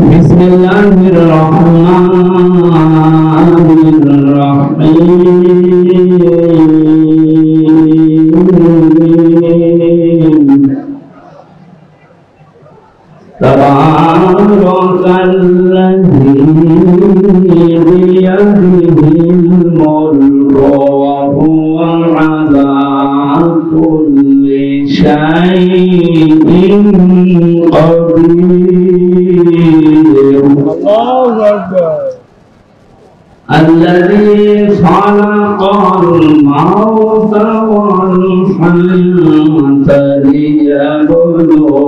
বিসমিল্লাহির রহমানির রহিম তাবারাকাল্লাযী বিয়াদিহিল মুলকু ওয়া হুয়া আলা কুল্লি শাইইন قدير الله أكبر الذي خلق الموت والحياة ليبلوكم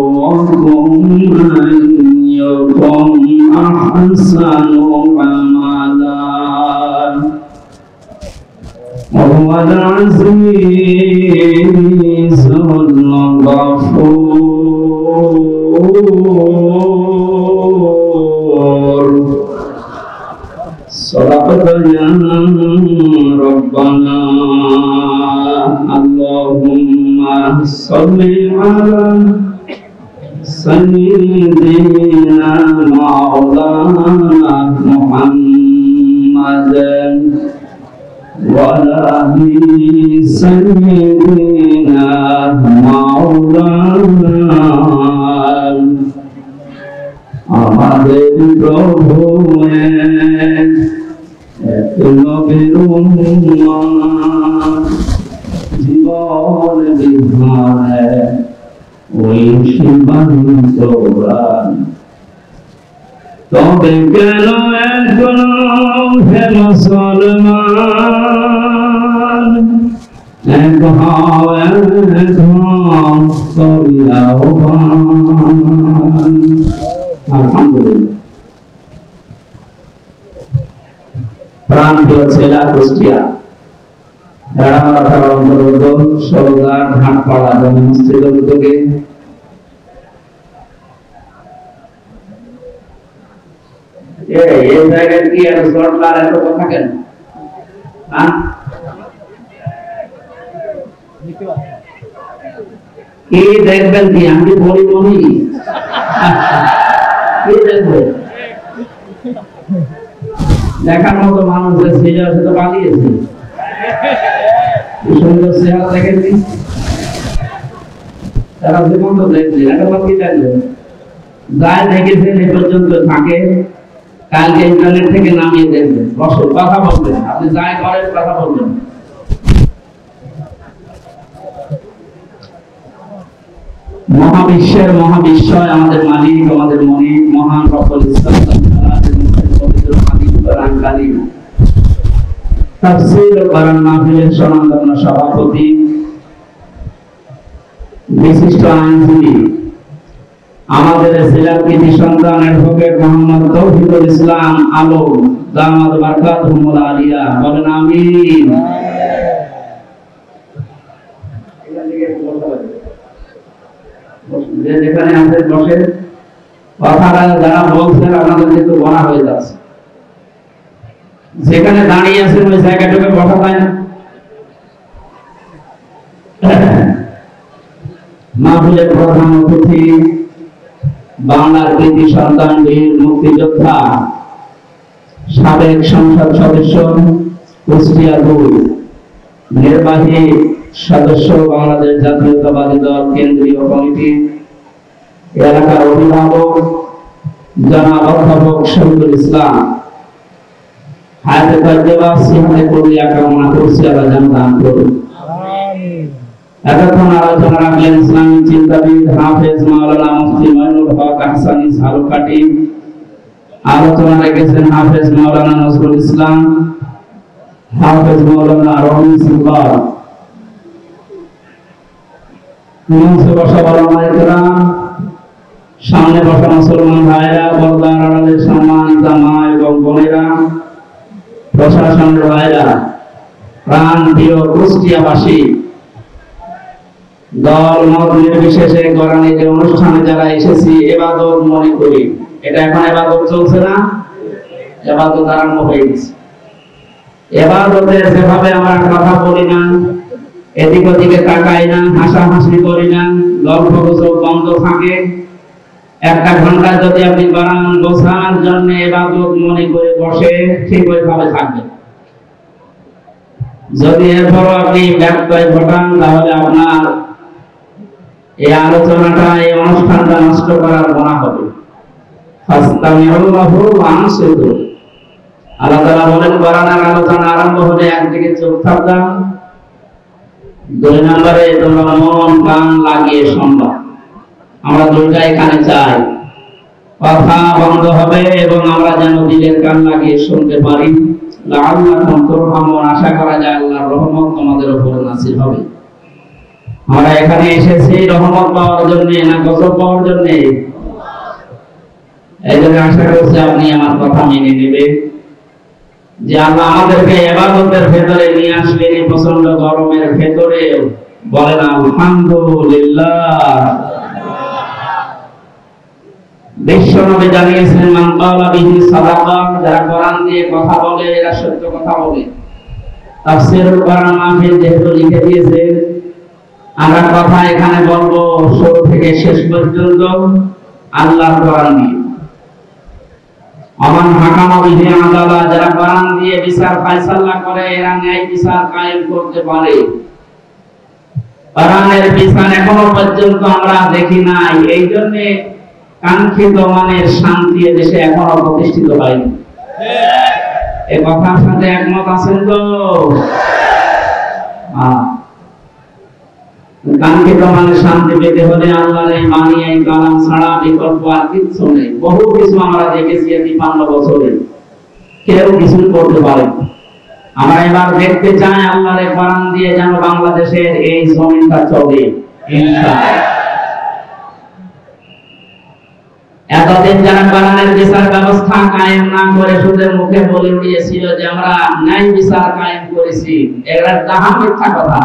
أيكم أحسن عملا وهو العزيز الغفور صدقت يا ربنا اللهم صل على سيدنا مولانا محمد وعلى سيدنا مولانا আমাদের প্রভু নবীর উম্মত জীবন বিধানে ওই সীমান্ত তবে কেন এখন হে মুসলমান এক হও আলহামদুলিল্লাহ। প্রান্তীয় জেলা কুষ্টিয়া সরদার ঘাটপাড়া জমি মসজিদ উদ্যোগে এই জায়গায় কি আর সরকার এত কথা কেন? কি দেখবেন কি আমি বলি বলি কি দেখবেন দেখার মতো মানুষ তো পালিয়েছে সুন্দর চেহারা দেখেছি তারা জীবন তো দেখলেন এখন কি দেখলেন যাই দেখেছেন এ পর্যন্ত থাকে কালকে ইন্টারনেট থেকে নামিয়ে দেখবেন বসে কথা বলবেন আপনি যাই করেন কথা বলবেন মহাবিশ্বের মহাবিশ্বয় আমাদের মালিক আমাদের মনিক মহান রব্বুল ইসলাম পবিত্র হাদিস কোরআন কারীম তাফসীর ও কোরআন মাহফিলের সম্মানিত সভাপতি বিশিষ্ট আইনজীবী আমাদের জেলার কৃতি সন্তান অ্যাডভোকেট মোহাম্মদ তৌহিদুল ইসলাম আলম দামাত বারকাতুহুল আলিয়া বলেন আমিন। যেখানে আমাদের বসে কথাটা যারা বলছেন আপনাদের কিন্তু বলা হয়ে যাচ্ছে যেখানে দাঁড়িয়ে আছেন ওই জায়গাটাকে বসা যায় না। মাহফিলের প্রধান অতিথি বাংলার কৃতি সন্তান বীর মুক্তিযোদ্ধা সাবেক সংসদ সদস্য কুষ্টিয়া 2 নির্বাহী সদস্য বাংলাদেশ জাতীয়তাবাদী দল কেন্দ্রীয় কমিটি এলাকার অভিভাবক জনাব অধ্যাপক শহীদুল ইসলাম হায়াতে তাইয়্যিবা সিহাতে কুলিয়া কামনা করছি আল্লাহ যেন দান করুন। এতক্ষণ আলোচনা রাখলেন ইসলামী চিন্তাবিদ হাফেজ মাওলানা মুফতি মঈনুল হক আহসানী ঝালকাঠি, আলোচনা রেখেছেন হাফেজ মাওলানা নজরুল ইসলাম, হাফেজ মাওলানা রহিম সিলবার, মঞ্চে বসা ওলামায়ে কেরাম, সামনে বসা মুসলমান ভাইরা, পর্দার আড়ালে সম্মানিত মা এবং বোনেরা, প্রশাসনের ভাইরা, প্রাণ প্রিয় কুষ্টিয়াবাসী, দল মত নির্বিশেষে কোরআনের যে অনুষ্ঠানে যারা এসেছি ইবাদত মনে করি, এটা এখন ইবাদত চলছে না, ইবাদত আরম্ভ হয়ে গেছে। ইবাদতের যেভাবে আমরা কথা বলি না, এদিক ওদিকে তাকাই না, হাসাহাসি করি না, গল্প গুজব বন্ধ থাকে, একটা ঘন্টা যদি আপনি বারান বসার জন্য ইবাদত মনে করে বসে ঠিক ওইভাবে থাকবেন। যদি এরপর আপনি ব্যত্যয় ঘটান তাহলে আপনার এই আলোচনাটা এই অনুষ্ঠানটা নষ্ট করার গুনাহ হবে। ফাস্তামিউল্লাহু ওয়া আনসিতু। আল্লাহ তাআলা বলেন কোরআনের আলোচনা আরম্ভ হলে একদিকে চোখ থাকবা, দুই নম্বরে তোমরা মন কান লাগিয়ে শুনবা। আমরা দুইটা এখানে চাই, কথা বন্ধ হবে এবং আমরা যেন দিলের কান লাগিয়ে শুনতে পারি। লাআল্লাকুম তুরহামুন, আশা করা যায় আল্লাহর রহমত তোমাদের উপর নাযিল হবে। আমরা এখানে এসেছি রহমত পাওয়ার জন্য না গজব পাওয়ার জন্য? এই জন্য আশা করছি আপনি আমার কথা মেনে নেবেন যে আল্লাহ আমাদেরকে ইবাদতের ভেতরে নিয়ে আসবেন। এই প্রচন্ড গরমের ভেতরে বলেন আলহামদুলিল্লাহ। বিশ্বনবী জানিয়েছেন মান ক্বালা বিহি সাদাকা, যারা কোরআন দিয়ে কথা বলে এরা সত্য কথা বলে। তাফসীরুল কোরআন মাহফিল যেহেতু লিখে দিয়েছে, আমরা কথা এখানে বলবো শুরু থেকে শেষ পর্যন্ত আল্লাহর কোরআন দিয়ে। আমান হাকামা বিহি আদালা, যারা কোরআন দিয়ে বিচার ফায়সালা করে এরা ন্যায় বিচার কায়েম করতে পারে। কোরআনের বিচার এখনো পর্যন্ত আমরা দেখি নাই, এই জন্য কাঙ্ক্ষিত মানের শান্তি দেশে এখনো প্রতিষ্ঠিত হয়নি। এই কথার সাথে একমত আছেন তো? কাঙ্ক্ষিত মানের শান্তি পেতে হলে আল্লাহর এই বাণী এই কালাম ছাড়া বিকল্প আর কিছু নেই। বহু কিছু আমরা দেখেছি 53 বছরে, কেউ কিছু করতে পারে। আমরা এবার দেখতে চাই আল্লাহর এই কোরআন দিয়ে যেন বাংলাদেশের এই জমিনটা চলে ইনশাআল্লাহ। এতদিন যারা কোরআনের বিচার ব্যবস্থা কায়েম না করে শুধু মুখে বলে উড়িয়েছিল যে আমরা ন্যায় বিচার কায়েম করেছি, এরা তাহা মিথ্যা কথা।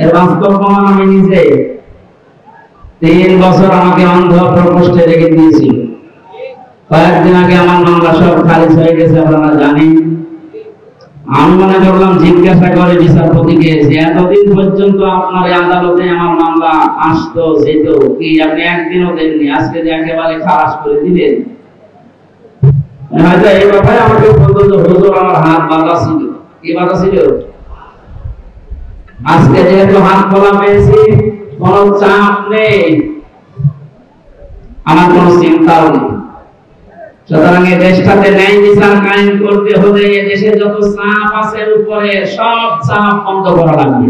এর বাস্তব প্রমাণ আমি নিজে 3 বছর আমাকে অন্ধ প্রকোষ্ঠে রেখে দিয়েছিল। কয়েকদিন আগে আমার মামলা সব খারিজ হয়ে গেছে, আপনারা জানেন। আমি মনে করলাম জিজ্ঞাসা করে বিচারপতিকে যে এতদিন পর্যন্ত আপনার আদালতে আমার মামলা আসতো যেত, কি আপনি একদিনও দেননি, আজকে যে একেবারে খালাস করে দিলেন? হয়তো এই কথাই আমাকে বলতো যে হুজুর আমার হাত বাঁধা ছিল। কি বাঁধা ছিল? আজকে যেহেতু হাত খোলা পেয়েছি, কোনো চাপ নেই, আমার কোনো চিন্তাও নেই। সুতরাং এই দেশটাতে ন্যায় বিচার কায়েম করতে হলে এই দেশে যত চাপ আছে উপরে সব চাপ বন্ধ করা লাগবে।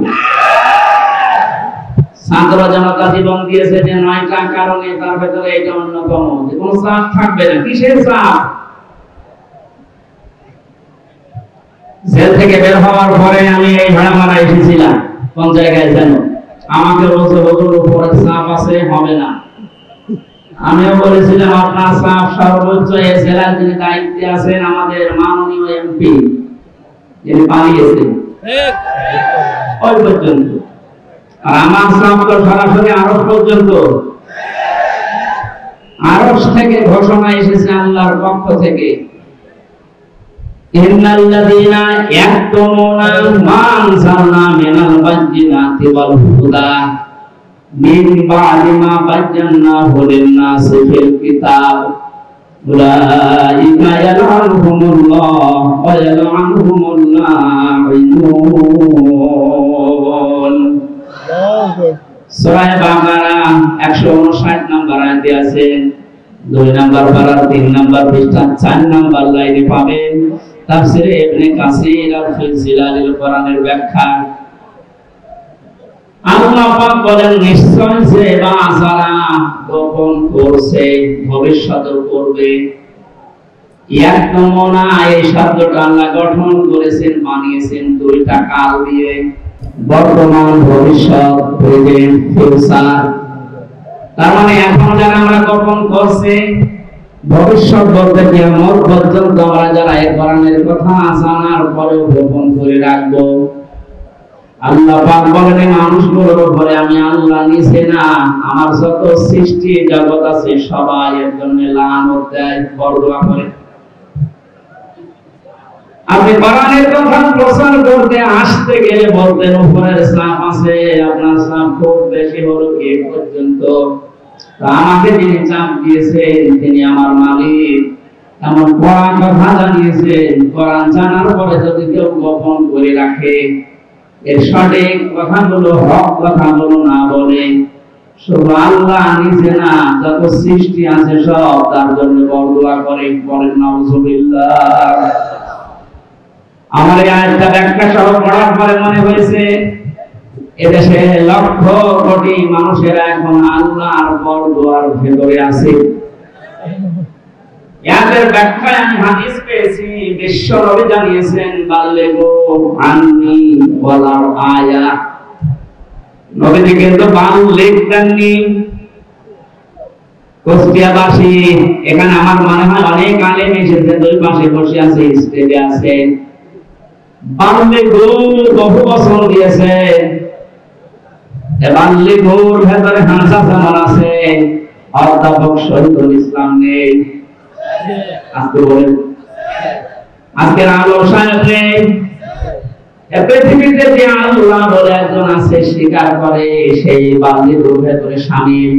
ছাত্র জনতা জীবন দিয়েছে যে 9টা কারণে, তার ভেতরে এটা অন্যতম, যে কোনো চাপ থাকবে না। কিসের চাপ? জেল থেকে বের হওয়ার পরে আমি এই ভাড়ামারা এসেছিলাম, কোন জায়গায় যেন আমাকে বলছে হুজুর উপরে চাপ আছে, হবে না। আমিও বলেছিলাম আপনার চাপ সর্বোচ্চ এই জেলার যিনি দায়িত্বে আছেন আমাদের মাননীয় এমপি, যিনি পালিয়েছেন, ওই পর্যন্ত। আর আমার চাপ তো সরাসরি আরশ পর্যন্ত। আরশ থেকে ঘোষণা এসেছে আল্লাহর পক্ষ থেকে, ইন্নাল্লাযীনা ইয়াকতুমুনা মা আনজালনা মিনাল বায়্যিনাতি ওয়াল হুদা মিন বা'দি মা বায়্যানাহু লিন-নাসি ফিল কিতাব উলাইকা ইয়ালআনুহুমুল্লাহ ওয়া ইয়ালআনুহুমুল লাঈনুন। সূরা বাকারা 159 নম্বর আয়াতে আছে, 2 নম্বর পারা 3 নম্বর পৃষ্ঠা 4 নম্বর লাইনে পাবেন। তাফসীরে ইবনে কাসীর আল-ফিল জিলালিল কোরআনের ব্যাখ্যা। আল্লাহ পাক বলেন নিশ্চয় যে বাজারা গোপন করছে ভবিষ্যতেও করবে। ইয়াকতুমুনা এই শব্দটা আল্লাহ গঠন করেছেন, বানিয়েছেন 2টা কাল দিয়ে, বর্তমান, ভবিষ্যৎ, প্রেজেন্ট, ফিউচার। তার মানে এখন যারা আমরা গোপন করছে, ভবিষ্যৎ বলতে কিয়ামত পর্যন্ত আমরা যারা এই কোরআনের কথা জানার পরেও গোপন করে রাখবো। আল্লাহ পাক বলেন মানুষগুলোর উপরে আমি আল্লাহ নিচে না, আমার যত সৃষ্টি জগৎ আছে সবাই এর জন্য লানত দেয়, বরদোয়া করে। আপনি কোরআনের কথা প্রচার করতে আসতে গেলে বলতেন উপরের চাপ আছে, আপনার চাপ খুব বেশি হলো কি পর্যন্ত আমাকে যিনি চাপ দিয়েছেন তিনি আমার মালিক, এমন কড়া কথা জানিয়েছেন। কোরআন জানার পরে যদি কেউ গোপন করে রাখে, এর সঠিক কথাগুলো হক কথাগুলো না বলে, শুধু আল্লাহ নিজে না, যত সৃষ্টি আছে সব তার জন্য বরদোয়া করে। বলেন নাউজুবিল্লাহ। আমার এই আয়াতটা ব্যাখ্যা সহ পড়ার পরে মনে হয়েছে এদেশে লক্ষ কোটি মানুষেরা এখন আল্লাহর বরদোয়ার ভেতরে আছে। এর ব্যাখ্যায় আমি হাদিস পেয়েছি, বিশ্ব নবী জানিয়েছেন বাল্লিগু আন্নি ওয়ালাউ আয়া। নবীজি কিন্তু বাল্লিগ দেননি। কুষ্টিয়াবাসী, এখানে আমার মনে হয় অনেক আলেম এসেছে, দুই পাশে বসে আছে, স্টেজে আছে। বাল্লিগু বহু বছর দিয়েছে। বাল্লিগুর ভেতরে হাসা জামান আছে, অধ্যাপক শহীদুল ইসলাম নেই। আজকে বলেন, আজকের আলো সাহেব নেই। পৃথিবীতে যে আল্লাহ বলে একজন আছে স্বীকার করে, সেই বাল্লিগুর ভেতরে শামিল।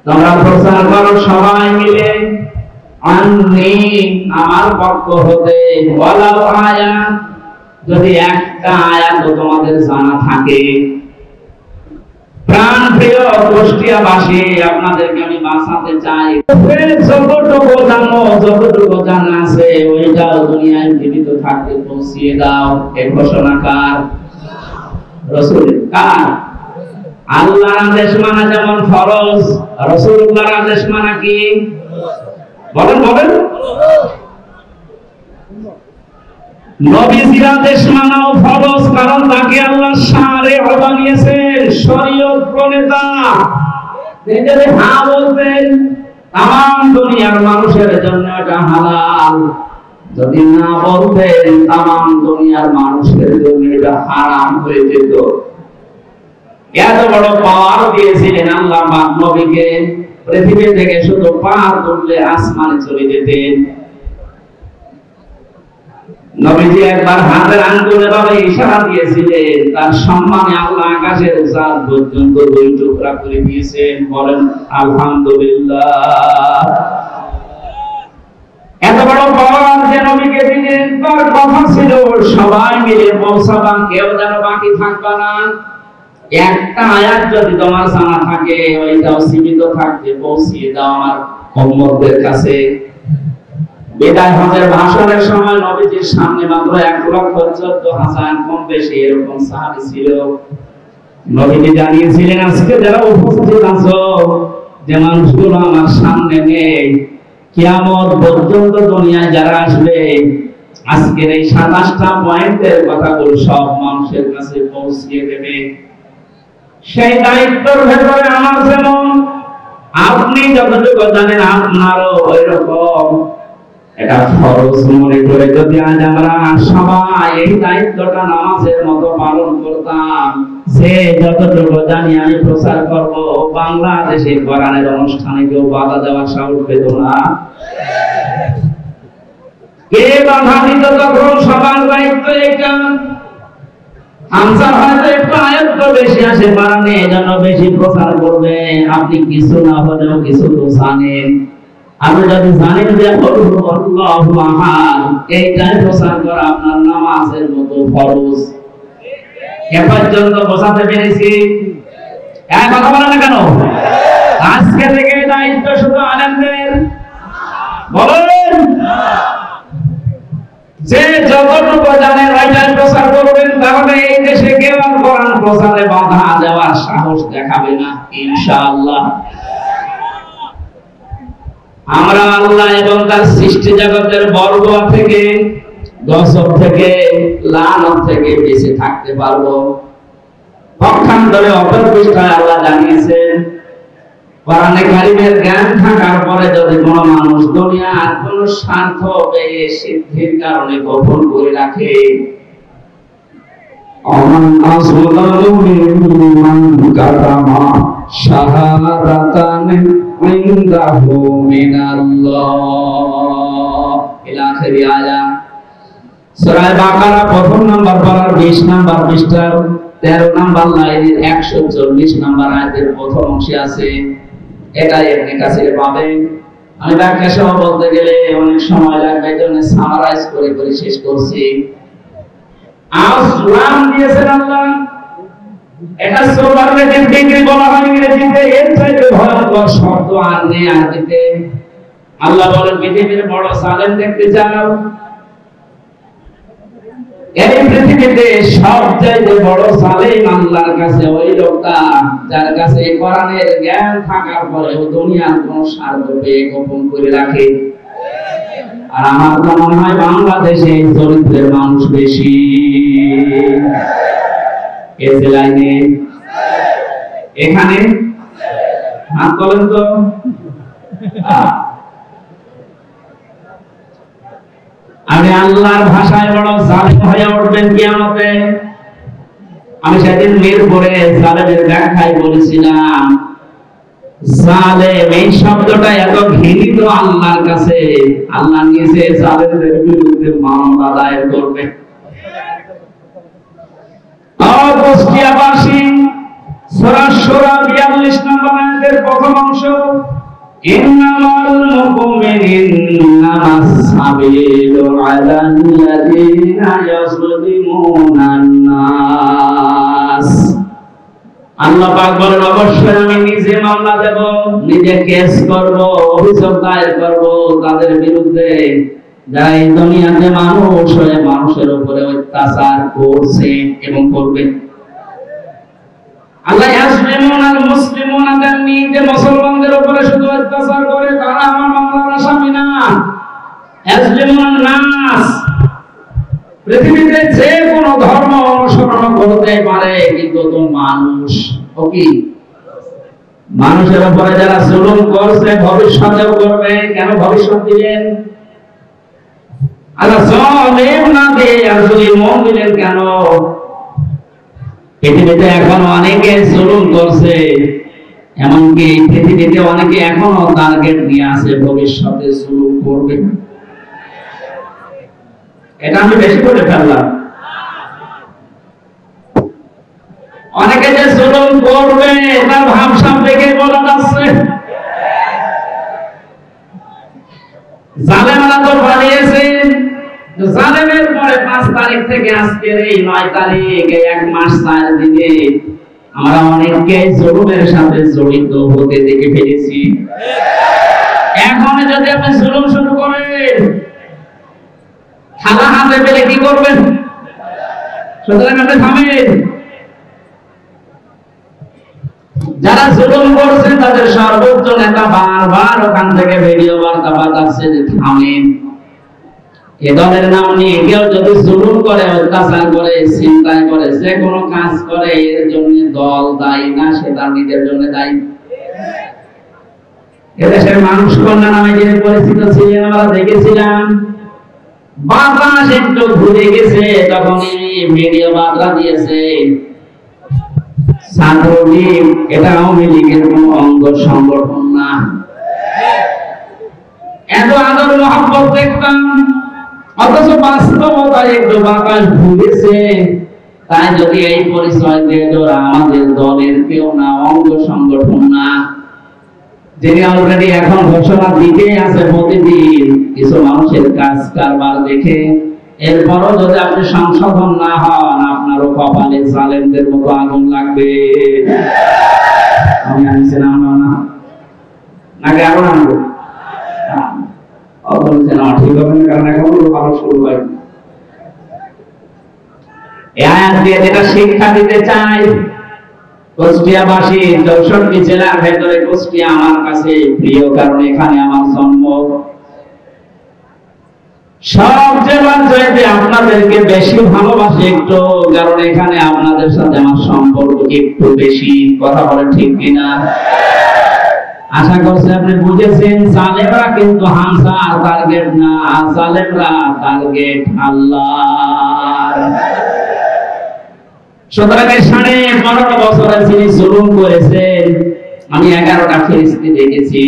তোমরা প্রচার করো সবাই মিলে, আন্নি আমার পক্ষ হতে, ওয়ালাউ আয়া, যদি একটা আয়াত তোমাদের জানা থাকে। প্রাণ প্রিয় কুষ্টিয়াবাসী, আপনাদেরকে আমি বাঁচাতে চাই। যতটুকু জানো, যতটুকু জানা আছে, ওইটাও দুনিয়ায় জীবিত থাকতে পৌঁছিয়ে দাও। এই ঘোষণা কার? রাসূলের। কার? আল্লাহর আদেশ মানা যেমন ফরজ, রাসূলুল্লাহর আদেশ মানা কি? বলেন বলেন। নবীজির আদেশ মানাও ফরজ, কারণ তাকে আল্লাহ শারে বানিয়েছেন, শরীয়ত প্রণেতা। তিনি যদি হ্যাঁ বলতেন, তাম দুনিয়ার মানুষের জন্য এটা হালাল। যদি না বলতেন, তাম দুনিয়ার মানুষের জন্য এটা হারাম হয়ে যেত। এত বড় পাওয়ার দিয়েছিলেন আল্লাহ পাক নবীকে, পৃথিবী থেকে শুধু পা তুললে আসমানে চলে যেতেন। নবীজি একবার হাতের আঙ্গুলে ভাবে ইশারা দিয়েছিলেন, তার সম্মানে আল্লাহ আকাশের চাঁদ পর্যন্ত দুই টুকরা করে দিয়েছেন। বলেন আলহামদুলিল্লাহ। এত বড় পাওয়ার যে নবীকে দিলেন, তার কথা ছিল সবাই মিলে পৌঁছাবা, কেউ যেন বাকি থাকবে না। একটা আয়াত যদি তোমার জানা থাকে, ওইটাও সীমিত থাকতে পৌঁছিয়ে দাও আমার উম্মতদের কাছে। বিদায় হজের ভাষণের সময় নবীজির সামনে মাত্র 1,14,000 কম বেশি এরকম সাহাবী ছিল। নবীজি জানিয়েছিলেন, আজকে যারা উপস্থিত আছো, যে মানুষগুলো আমার সামনে নেই, কিয়ামত পর্যন্ত দুনিয়ায় যারা আসবে, আজকের এই 27টা পয়েন্টের কথাগুলো সব মানুষের কাছে পৌঁছিয়ে দেবে। সেই দায়িত্বের ভেতরে আমার যেমন, আপনি যতটুকু জানেন আপনারও ওই রকম। এটা ফরজ মনে করে যদি আজ আমরা সবাই এই দায়িত্বটা নামাজের মতো পালন করতাম, সে যতটুকু জানি আমি প্রচার করব, বাংলাদেশে কোরআনের অনুষ্ঠানে কেউ বাধা দেওয়ার সাহস পেত না। কে বাধা দিত তখন? সবার দায়িত্ব এটা। হামজা হয়তো একটু আয়াত বেশি আসে বাড়ানে, এজন্য বেশি প্রচার করবে। আপনি কিছু না হলেও কিছু তো জানেন। আপনি যদি জানেন যে আল্লাহু আহাদ, এইটাই প্রচার করা আপনার নামাজের মতো ফরজ। এ পর্যন্ত বোঝাতে পেরেছি? এক কথা বলেন না কেন? আজকে থেকে দায়িত্ব শুধু আলেমদের। বলেন, যে যতটুকু জানেন ওইটাই প্রচার করবেন, তাহলে এই দেশে কেউ আর কোরআন প্রচারে বাধা দেওয়ার সাহস দেখাবে না ইনশাআল্লাহ। আমরা আল্লাহ এবং তার সৃষ্টি জগতের বরদোয়া থেকে, গজব থেকে, লানত থেকে বেঁচে থাকতে পারবো। পক্ষান্তরে অপর পৃষ্ঠায় আল্লাহ জানিয়েছেন, কোরআনে কারিমের জ্ঞান থাকার পরে যদি কোনো মানুষ দুনিয়ার কোন স্বার্থ পেয়ে সিদ্ধির কারণে গোপন করে রাখে, আমান আসলামু মিম্মান কাতামা শাহাদাতান ইনদাহু মিনাল্লাহ। ইলা আখির আয়াত। সূরা বাকারা প্রথম নাম্বার পারার 20 নাম্বার পৃষ্ঠা 13 নম্বর লাইনের 140 নম্বর আয়াতের প্রথম অংশে আছে। এটা ইবনে কাসির পাবেন। আমি ব্যাখ্যা সহ বলতে গেলে অনেক সময় লাগবে, এজন্য সামারাইজ করে করে শেষ করছি। আসলাম দিয়েছেন আল্লাহ, এটা সুপারলেটিভ ডিগ্রি বলা হয় ইংরেজিতে। এর চাইতে ভয়ঙ্কর শব্দ আর নেই আরবিতে। আল্লাহ বলেন, পৃথিবীর বড় জালেম দেখতে চাও? এই পৃথিবীতে সবচাইতে বড় জালেম আল্লাহর কাছে ওই লোকটা যার কাছে কোরআনের জ্ঞান থাকার পরেও দুনিয়ার কোন স্বার্থ পেয়ে গোপন করে রাখে। আর আমার তো মনে হয় বাংলাদেশে এই চরিত্রের মানুষ বেশি। এসে লাইনে এখানে হাত বলেন তো। আপনি আল্লাহর ভাষায় বড় জালেম হয়ে উঠবেন কিয়ামতে। আমি সেদিন মিরপুরে জালেমের ব্যাখ্যায় বলেছিলাম, জালেম এই শব্দটা এত ঘৃণিত আল্লাহর কাছে, আল্লাহ নিজে জালেমদের বিরুদ্ধে মামলা দায়ের করবে। কুষ্টিয়াবাসী সূরা শুরা 42 নম্বর আয়াতের প্রথম অংশ, ইন্নামাল মুমিনুনা সাবিলু আলাল্লাযিনা ইয়াযলিমুনান নাস। আল্লাহ পাক বলেন, অবশ্যই আমি নিজে মামলা দেব, নিজে কেস করব, অভিযোগ দায়ের করব তাদের বিরুদ্ধে যারা এই দুনিয়াতে মানুষ হয়ে মানুষের উপরে অত্যাচার করছে এবং করবে। আল্লাহ ইয়াসলিমুনাল মুসলিমুনা, যে মুসলমানদের উপরে শুধু অত্যাচার করে তারা আমার মামলার আসামি না। ইয়াসলিমুনান নাস, পৃথিবীতে যে কোনো ধর্ম অনুসরণ করতে পারে, কিন্তু তো মানুষ ও কি মানুষের উপরে যারা জুলুম করছে ভবিষ্যতেও করবে। কেন ভবিষ্যৎ দিলেন? আল্লাহ জালেম না দিয়ে ইয়াসলিমুন দিলেন কেন? পৃথিবীতে এখন অনেকে জুলুম করছে, এমনকি পৃথিবীতে অনেকে এখনো টার্গেট নিয়ে আছে ভবিষ্যতে জুলুম করবে। এটা আমি বেশি করে ফেললাম। অনেকে যে জুলুম করবে তার ভাবসাব দেখে বলা যাচ্ছে। জালেমরা তো বানিয়েছে, জালেমের পরে 5 তারিখ থেকে আজকের এই 9 তারিখ, 1 মাস 4 দিনে আমরা অনেককে জুলুমের সাথে জড়িত হতে দেখে ফেলেছি। এখন যদি আপনি জুলুম শুরু করেন, থালা হাতে পেলে কি করবেন? সুতরাং আপনি থামেন। যারা জুলুম করছে তাদের সর্বোচ্চ নেতা বারবার ওখান থেকে ভিডিও বার্তা পাঠাচ্ছে যে থামেন। এ দলের নাম নিয়ে কেউ যদি জুলুম করে, অত্যাচার করে, চিন্তায় করে, যে কোনো কাজ করে, এর জন্য দল দায়ী না, সে তার নিজের জন্য দায়ী। এদেশের মানুষ কন্যা নামে যিনি পরিচিত ছিলেন, আমরা দেখেছিলাম বাতাস একটু ঘুরে গেছে, তখনই ভিডিও বার্তা দিয়েছে ছাত্রলীগ এটা আওয়ামী লীগের কোন অঙ্গ সংগঠন না। এত আদর মহব্বত দেখতাম, অথচ বাস্তবতায় একটু বাতাস ঘুরেছে। তাই যদি এই পরিচয় দিয়ে ওরা আমাদের দলের কেউ না, অঙ্গ সংগঠন না, যিনি অলরেডি এখন ঘোষণা দিতে আছে প্রতিদিন কিছু মানুষের কাজ কারবার দেখে, এরপরও যদি আপনি সংশোধন না হন, আপনারও কপালে জালেমদের মতো আগুন লাগবে। আমি আনছি না নাকি আরো আনবো? বলছেন ঠিক হবে না, কারণ এখন ভালো শুরু হয়। এই আয়াত দিয়ে যেটা শিক্ষা দিতে চাই, কুষ্টিয়াবাসী 64 জেলার ভেতরে কুষ্টিয়া আমার কাছে প্রিয়, কারণ এখানে আমার জন্ম। সব জেলার চাইতে আপনাদেরকে বেশি ভালোবাসি একটু, কারণ এখানে আপনাদের সাথে আমার সম্পর্ক একটু বেশি। কথা বলেন ঠিক কিনা? আশা করছি আপনি বুঝেছেন। জালেমরা কিন্তু হামজার টার্গেট না, জালেমরা টার্গেট আল্লাহ। সুতরাং 15.5 বছরে যিনি জুলুম করেছেন, আমি 11টা ফেরেশতা দেখেছি।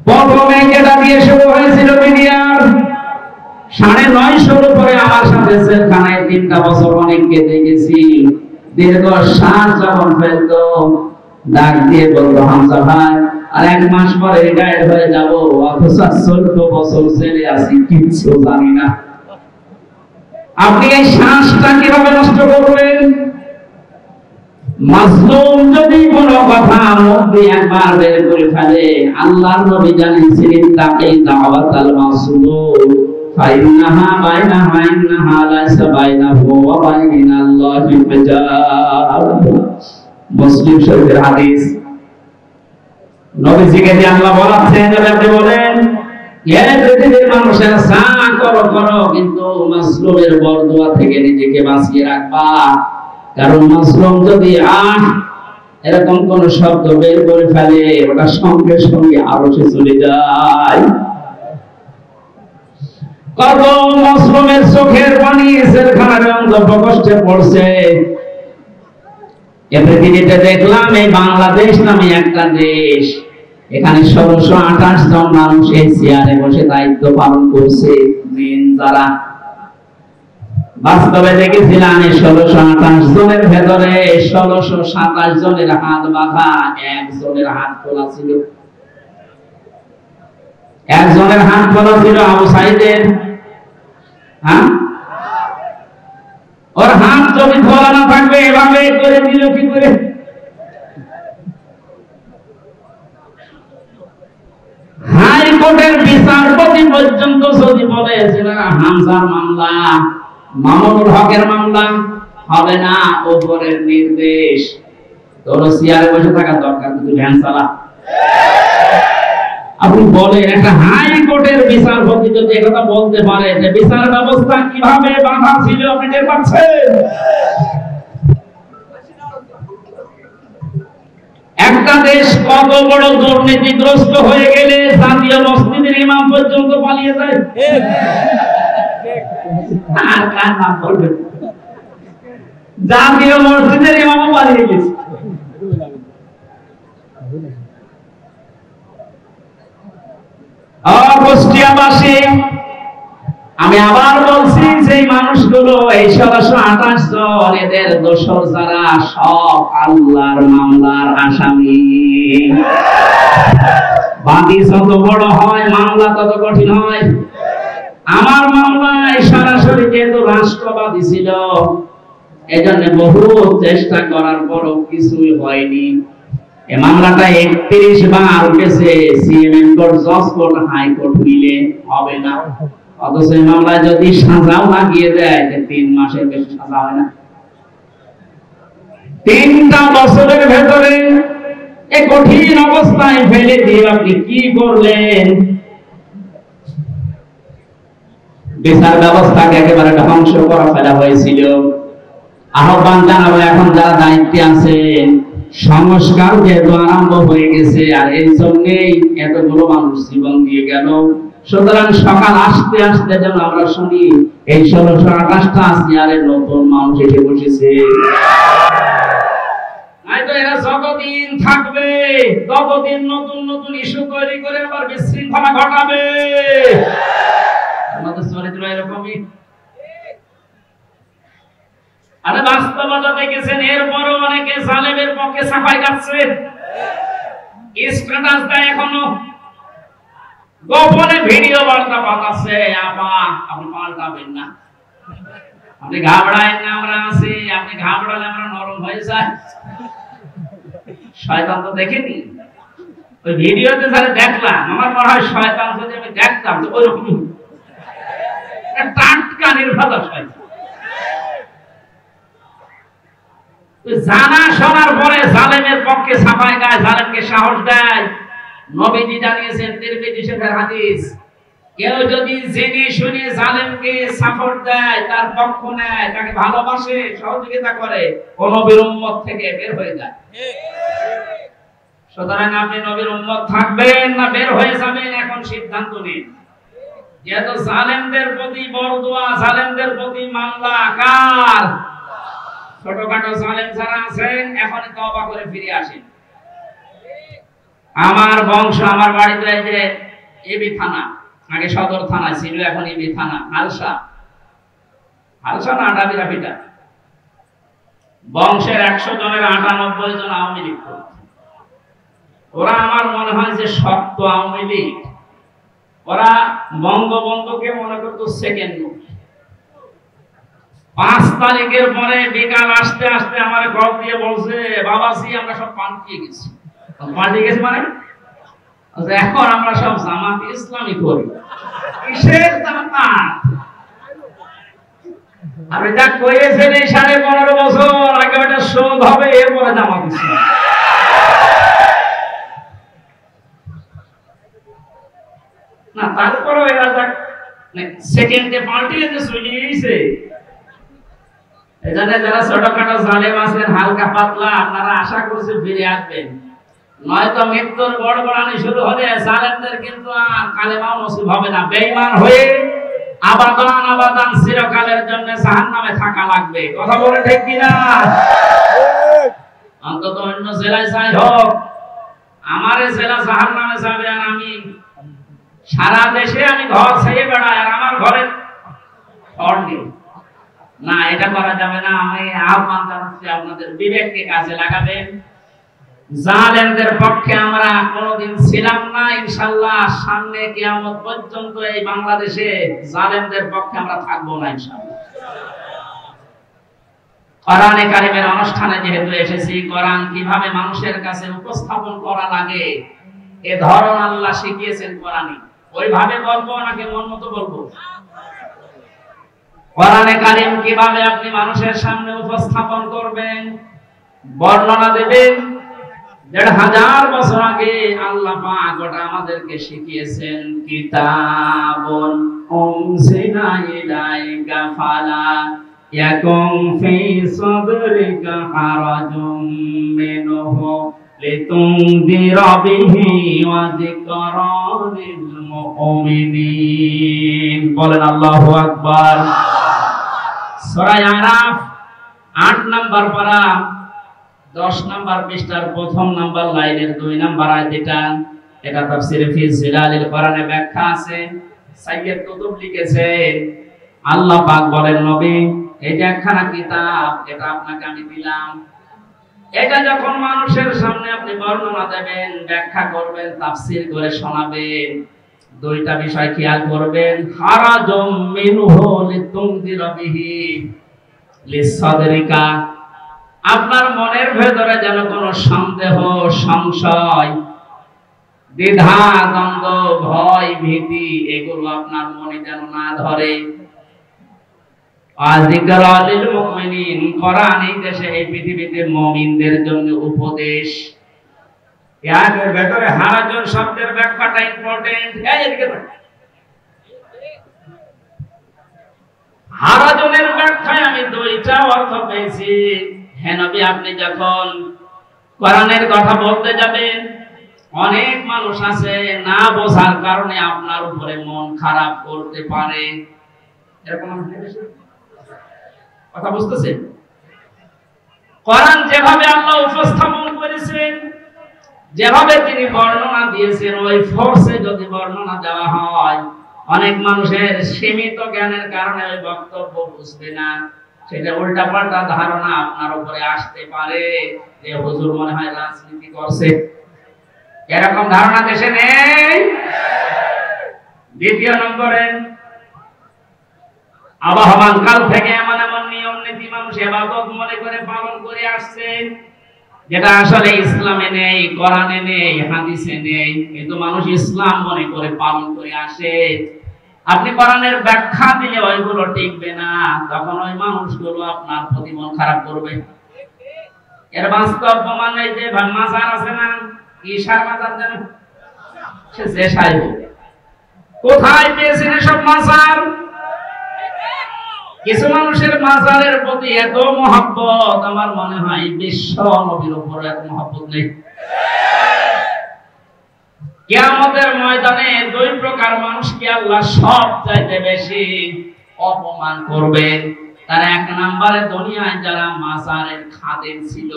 প্রথমে কেটা দিয়ে শুরু হয়েছিল মিডিয়ার, 950 উপরে আমার সাথে জেলখানায় 3টা বছর অনেক কেঁদে গেছি। দীর্ঘ শ্বাস যখন ফেলতো ডাক দিয়ে বলতো, হামজা ভাই আর 1 মাস পরে রিটায়ার হয়ে যাব, অথচ 14 বছর জেলে আছি, কিচ্ছু জানি না। আপনি এই শ্বাসটা কিভাবে নষ্ট করবেন? মাজলুম যদি কোনো কথা মুখ দিয়ে একবার বের করে ফেলে, আল্লাহর নবী জানিয়েছিলেন তাকিল দাওয়াতাল মাসলুম ফাইন্নাহা ইন্নাহা লাইসা বাইনাহু ওয়া বাইনাল্লাহি হিজাব। মুসলিম শরীফের হাদিস। নবীজিকে দিয়ে আল্লাহ বলাচ্ছেন, আপনি বলেন এই পৃথিবীর মানুষের যা করো করো, কিন্তু মাসলুমের বরদোয়া থেকে নিজেকে বাঁচিয়ে রাখবা। কারণ মাসলুম যদি এরকম কোন শব্দ বের করে ফেলে, ওটা সঙ্গে সঙ্গে আরশে চলে যায়। কত মাসলুমের চোখের পানি জেলখানার অন্ধ কষ্টে পড়ছে। এ পৃথিবীতে দেখলাম এই বাংলাদেশ নামে একটা দেশ, এখানে 1628 জন মানুষ এই চেয়ারে বসে দায়িত্ব পালন করছে। যারা বাস্তবে দেখেছিলাম 1628 জনের ভেতরে 1627 জনের হাত বাঁধা, একজনের হাত খোলা ছিল। একজনের হাত খোলা ছিল আবু সাইদের। হ্যাঁ, ওর হাত যদি খোলা না থাকবে এভাবে করে দিল কি করে? হাইকোর্টের বিচারপতি পর্যন্ত যদি বলে যে না, হামজার মামলা, মামুনুল হকের মামলা হবে না, উপরের নির্দেশ, তোর চেয়ারে বসে থাকা দরকার, কিন্তু ভ্যান চালা। আপনি বলেন একটা হাইকোর্টের বিচারপতি যদি একথা বলতে পারে, যে বিচার ব্যবস্থা কিভাবে বাধা ছিল আপনি টের পাচ্ছেন? একটা দেশ কত বড় দুর্নীতিগ্রস্ত হয়ে গেলে জাতীয় মসজিদের ইমাম পর্যন্ত পালিয়ে যায়। আর কার নাম বলবেন? জাতীয় মসজিদের ইমামও পালিয়ে গেছে। কুষ্টিয়াবাসী, আমি আবার বলছি, যে মানুষগুলো এই 1628 জন, এদের দোষর যারা, সব আল্লাহর মামলার আসামি। বাদী যত বড় হয় মামলা তত কঠিন হয়। আমার মামলায় সরাসরি যেহেতু রাষ্ট্রবাদী ছিল, এজন্য বহু চেষ্টা করার পরও কিছুই হয়নি। এই মামলাটা 31 বার উঠেছে, সিএমএম কোর্ট, জজ কোর্ট, হাইকোর্ট মিলে হবে না। অথচ এই মামলায় যদি সাজাও লাগিয়ে দেয়, 3 মাসের বেশি সাজা হয় না। 3টা বছরের ভেতরে এই কঠিন অবস্থায় ফেলে দিয়ে আপনি কি করলেন? বিচার ব্যবস্থাকে একেবারে ধ্বংস করা ফেলা হয়েছিল। আহ্বান জানাবো, এখন যারা দায়িত্বে আছেন, সংস্কার যেহেতু আরম্ভ হয়ে গেছে, আর এই জন্যই এতগুলো মানুষ জীবন দিয়ে গেল, সুতরাং সকাল আসতে আসতে যেন আমরা শুনি এই 1628টা চেয়ারের নতুন মানুষ এসে বসেছে। নয়তো এরা যতদিন থাকবে ততদিন নতুন নতুন ইস্যু তৈরি করে আবার বিশৃঙ্খলা ঘটাবে। আমাদের চরিত্র এরকমই। আরে বাস্তবতা দেখেছেন, এরপরও অনেকে জালেমের পক্ষে সাফাই গাচ্ছে, স্ট্যাটাস দেয়, এখনো গোপনে ভিডিও বার্তা পাঠাচ্ছে। আপনি পাল্টাবেন না, আপনি ঘাবড়ায়েন না, আমরা আছি। আপনি ঘাবড়ালে আমরা নরম হয়ে যাই। শয়তান তো দেখেনি, ওই ভিডিওতে যারা দেখলাম, আমার মনে হয় শয়তান যদি আমি দেখতাম তো ওইরকমই টাটকা নির্ভালা শয়তান। জানা শোনার পরে জালেমের পক্ষে সাফাই গায়, জালেমকে সাহস দেয়। নবীজি জানিয়েছেন তিরমিজি শরীফের হাদিস, কেউ যদি জেনে শুনে জালেমকে সাপোর্ট দেয়, তার পক্ষ নেয়, তাকে ভালোবাসে, সহযোগিতা করে, ও নবীর উম্মত থেকে বের হয়ে যায়। সুতরাং আপনি নবীর উম্মত থাকবেন না বের হয়ে যাবেন, এখন সিদ্ধান্ত নিন। যেহেতু জালেমদের প্রতি বরদোয়া, জালেমদের প্রতি মামলা কার? ছোটখাটো জালেম যারা আছেন, এখন তওবা করে ফিরে আসেন। আমার বংশ, আমার বাড়িতে এই যে এবি থানা, আগে সদর থানায় ছিল, এখন ইবি থানা। হালসা না আটাবিরাপিটা বংশের 100 জনের 98 জন আওয়ামী লীগ। ওরা আমার মনে হয় যে শক্ত আওয়ামী লীগ। ওরা বঙ্গবন্ধুকে মনে করতো সেকেন্ড। 5 তারিখের পরে বিকাল আসতে আসতে আমার কল দিয়ে বলছে, বাবাজি আমরা সব পাল্টিয়ে গেছি। পাল্টিয়ে গেছি মানে এখন আমরা সব জামাত ইসলামী করি। কিসের জামাত? আর এটা করেছেন এই 15.5 বছর আগে, ওটা শোধ হবে, এরপরে জামাত ইসলাম। না তারপরেও এরা সেকেন্ডে পাল্টিয়ে যে চলে গেছে। এখানে যারা ছোটখাটো জালেম আছেন, হালকা পাতলা, আপনারা আশা করছেন ফিরে আসবেন, নয়তো মৃত্যুর গড়গড়ানি শুরু হলে জালেমদের কিন্তু আর কালেমাও নসিব হবে না। বেঈমান হয়ে আবাদান চিরকালের জন্য জাহান্নামে থাকা লাগবে। কথা বলে ঠিক কিনা? অন্তত অন্য জেলায় যাই হোক, আমারে জেলা জাহান্নামে যাবে আর আমি সারা দেশে আমি ঘর ছেড়ে বেড়াই আর আমার ঘরে ঘর নেই। না, এটা করা যাবে না। আমি আহ্বান জানাচ্ছি আপনাদের বিবেককে কাজে লাগাবেন। জালেমদের পক্ষে আমরা কোনোদিন ছিলাম না, ইনশাআল্লাহ সামনে কিয়ামত পর্যন্ত এই বাংলাদেশে জালেমদের পক্ষে আমরা থাকবো না ইনশাআল্লাহ। কোরআনে কারিমের অনুষ্ঠানে যেহেতু এসেছি, কোরআন কিভাবে মানুষের কাছে উপস্থাপন করা লাগে এ ধরন আল্লাহ শিখিয়েছেন কোরআনে। ওইভাবে বলবো নাকি মন মতো বলবো? কোরআনে কারিম কিভাবে আপনি মানুষের সামনে উপস্থাপন করবেন, বর্ণনা দেবেন, 1500 বছর আগে আল্লাহ পাক ওটা আমাদেরকে শিখিয়েছেন। কিতাবুন উনজিলা ইলাইকা ফালা ইয়াকুম ফি সাদরিকা হারাজুম মিনহু লিতুনদিরা বিহি ওয়া যিকরা লিল মুমিনিন। বলেন আল্লাহু আকবার। সূরা আরাফ 8 নম্বর পারা 10 নম্বর পৃষ্ঠার 1 নম্বর লাইনের 2 নম্বর আয়াত। এটা তাফসীরে ফি জিলালিল কোরআনে ব্যাখ্যা আছে, সাইয়্যিদ কুতুব লিখেছেন। আল্লাহ পাক বলেন, নবী এই যে একখানা কিতাব, এটা আপনাকে আমি দিলাম, এটা যখন মানুষের সামনে আপনি বর্ণনা দেবেন, ব্যাখ্যা করবেন, তাফসীর করে শোনাবেন, 2টা বিষয় খেয়াল করবেন। হারাজুম মিনহু লিতুনদিরা বিহি লিসাদরিকা, আপনার মনের ভেতরে যেন কোনো সন্দেহ, সংশয়, দ্বিধা, দ্বন্দ্ব, ভয়, ভীতি এগুলো আপনার মনে যেন না ধরে। যিকরা লিল মুমিনিন, কোরআন এই দেশে এই পৃথিবীতে মুমিনদের জন্য উপদেশ। এর ভেতরে হারাজুন শব্দের ব্যাখ্যাটা ইম্পর্টেন্ট। এদিকে হারাজুনের ব্যাখ্যায় আমি 2টা অর্থ পেয়েছি। হে নবী, আপনি যখন কোরআনের কথা বলতে যাবেন, অনেক মানুষ আছে না বোঝার কারণে আপনার উপরে মন খারাপ করতে পারে। এরকম কথা বুঝতেছেন? কোরআন যেভাবে আল্লাহ উপস্থাপন করেছেন, যেভাবে তিনি বর্ণনা দিয়েছেন, ওই ফোর্সে যদি বর্ণনা দেওয়া হয়, অনেক মানুষের সীমিত জ্ঞানের কারণে ওই বক্তব্য বুঝবে না, সেটা উল্টাপাল্টা ধারণা আপনার উপরে আসতে পারে যে হুজুর মনে হয় রাজনীতি করছে। এরকম ধারণা দেশে নেই। 2 নম্বরে, আবহমান কাল থেকে এমন এমন নিয়ম নীতি মানুষ ইবাদত মনে করে পালন করে আসছে, যেটা আসলে ইসলামে নেই, কোরআনে নেই, হাদিসে নেই, কিন্তু মানুষ ইসলাম মনে করে পালন করে আসে। আপনি কোরআনের ব্যাখ্যা দিলে ওইগুলো টিকবে না, তখন ওই মানুষগুলো আপনার প্রতি মন খারাপ করবে। এর বাস্তব প্রমাণ এই যে মাজার আছে না, ঈশার মাজার জানেন, সে যে সাহেব কোথায় পেয়েছেন সব মাজার? কিছু মানুষের মাজারের প্রতি এত মহব্বত, আমার মনে হয় বিশ্ব নবীর উপর এত মহব্বত নেই। কিয়ামতের ময়দানে 2 প্রকার মানুষকে আল্লাহ সব চাইতে বেশি অপমান করবেন। তার 1 নম্বরে দুনিয়ায় যারা মাজারের খাদেম ছিল,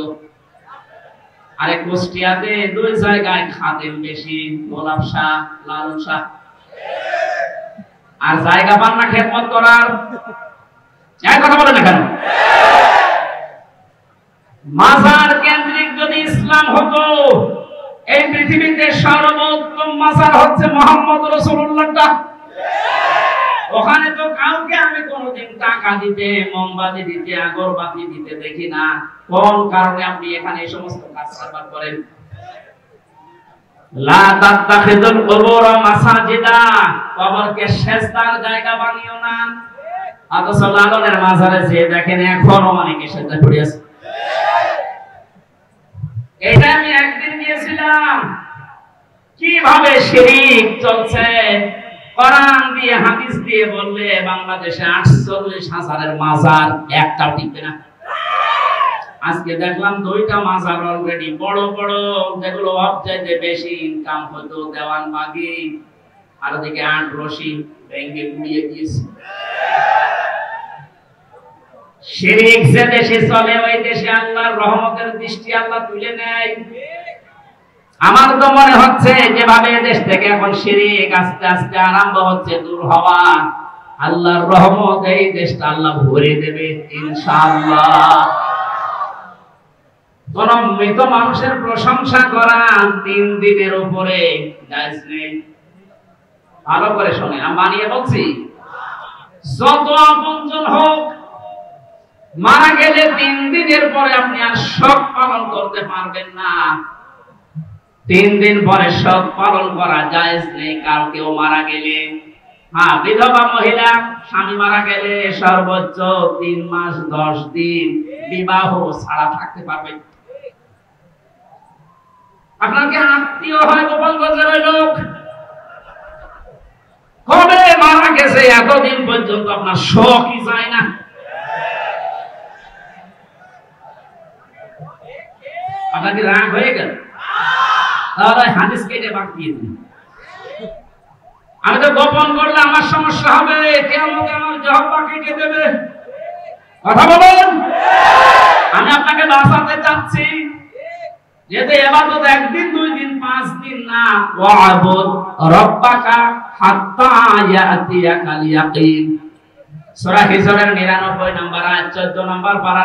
আরে কুষ্টিয়াতে 2 জায়গায় খাদেম বেশি, গোলাপ শাহ, লালন শাহ। আর জায়গা পান না খেদমত করার। এক কথা বলেন না কেন? মাজার কেন্দ্রিক যদি ইসলাম হতো, এই পৃথিবীতে সর্বোত্তম মাজার হচ্ছে মুহাম্মদ রাসূলুল্লাহটা। ওখানে তো কাউকে আমি কোনোদিন টাকা দিতে, মোমবাতি দিতে, আগরবাতি দিতে দেখি না। কোন কারণে আপনি এখানে এই সমস্ত কাজ কারবার করেন? লা তাত্তাখিযুল কুবুর মাসাজিদা, কবরকে সেজদার জায়গা বানিও না। অথচ লালনের মাজারে যে দেখেন এখনো অনেকে সেজদা করে আছে। এটা আমি একদিন গিয়েছিলাম, কিভাবে শিরক চলছে। কোরআন দিয়ে হাদিস দিয়ে বললে বাংলাদেশে 48,000-এর মাজার একটাও টিকবে না। আজকে দেখলাম 2টা মাজার অলরেডি বড় বড়, যেগুলো সবচাইতে বেশি ইনকাম হতো দেওয়ানবাগি, আর ওদিকে 8 রশি ব্যাংকে গুলিয়ে দিয়েছে। শিরক যে দেশে চলে, ওই দেশে আল্লাহর রহমতের দৃষ্টি আল্লাহ তুলে নেয়। আমার তো মনে হচ্ছে যেভাবে দেশ থেকে এখন শিরক আস্তে আস্তে আরম্ভ হচ্ছে দূর হওয়া, আল্লাহর রহমত এই দেশটা আল্লাহ ভরে দেবে ইনশাআল্লাহ। কোন মৃত মানুষের প্রশংসা করা 3 দিনের উপরে জায়েজ নেই। ভালো করে শুনে, আমি মানিয়ে বলছি, যত আপনজন হোক, মারা গেলে 3 দিনের পরে আপনি আর শোক পালন করতে পারবেন না। 3 দিন পরে শোক পালন করা জায়েজ নেই কারো কেউ মারা গেলে। হ্যাঁ, বিধবা মহিলা স্বামী মারা গেলে সর্বোচ্চ 3 মাস 10 দিন বিবাহ ছাড়া থাকতে পারবেন। আপনার কি আত্মীয় হয় গোপালগঞ্জের ওই লোক, কবে মারা গেছে এতদিন পর্যন্ত আপনার শোকই যায় না? আপনার কি রাগ হয়ে গেল? তাহলে হাদিস কেটে বাদ দিয়ে দিন। আমি তো গোপন করলে আমার সমস্যা হবে, কিয়ামতে আমার জিহ্বা কেটে দেবে। কথা বলুন। আমি আপনাকে বাঁচাতে চাচ্ছি, যেতে ইবাদত 1 দিন 2 দিন 5 দিন না, ওয়া'বুদ রাব্বাকা হাত্তা ইয়াতিয়াকাল ইয়াকিন। সূরা হিজরের 99 নম্বর আয়াত, 14 নম্বর পারা,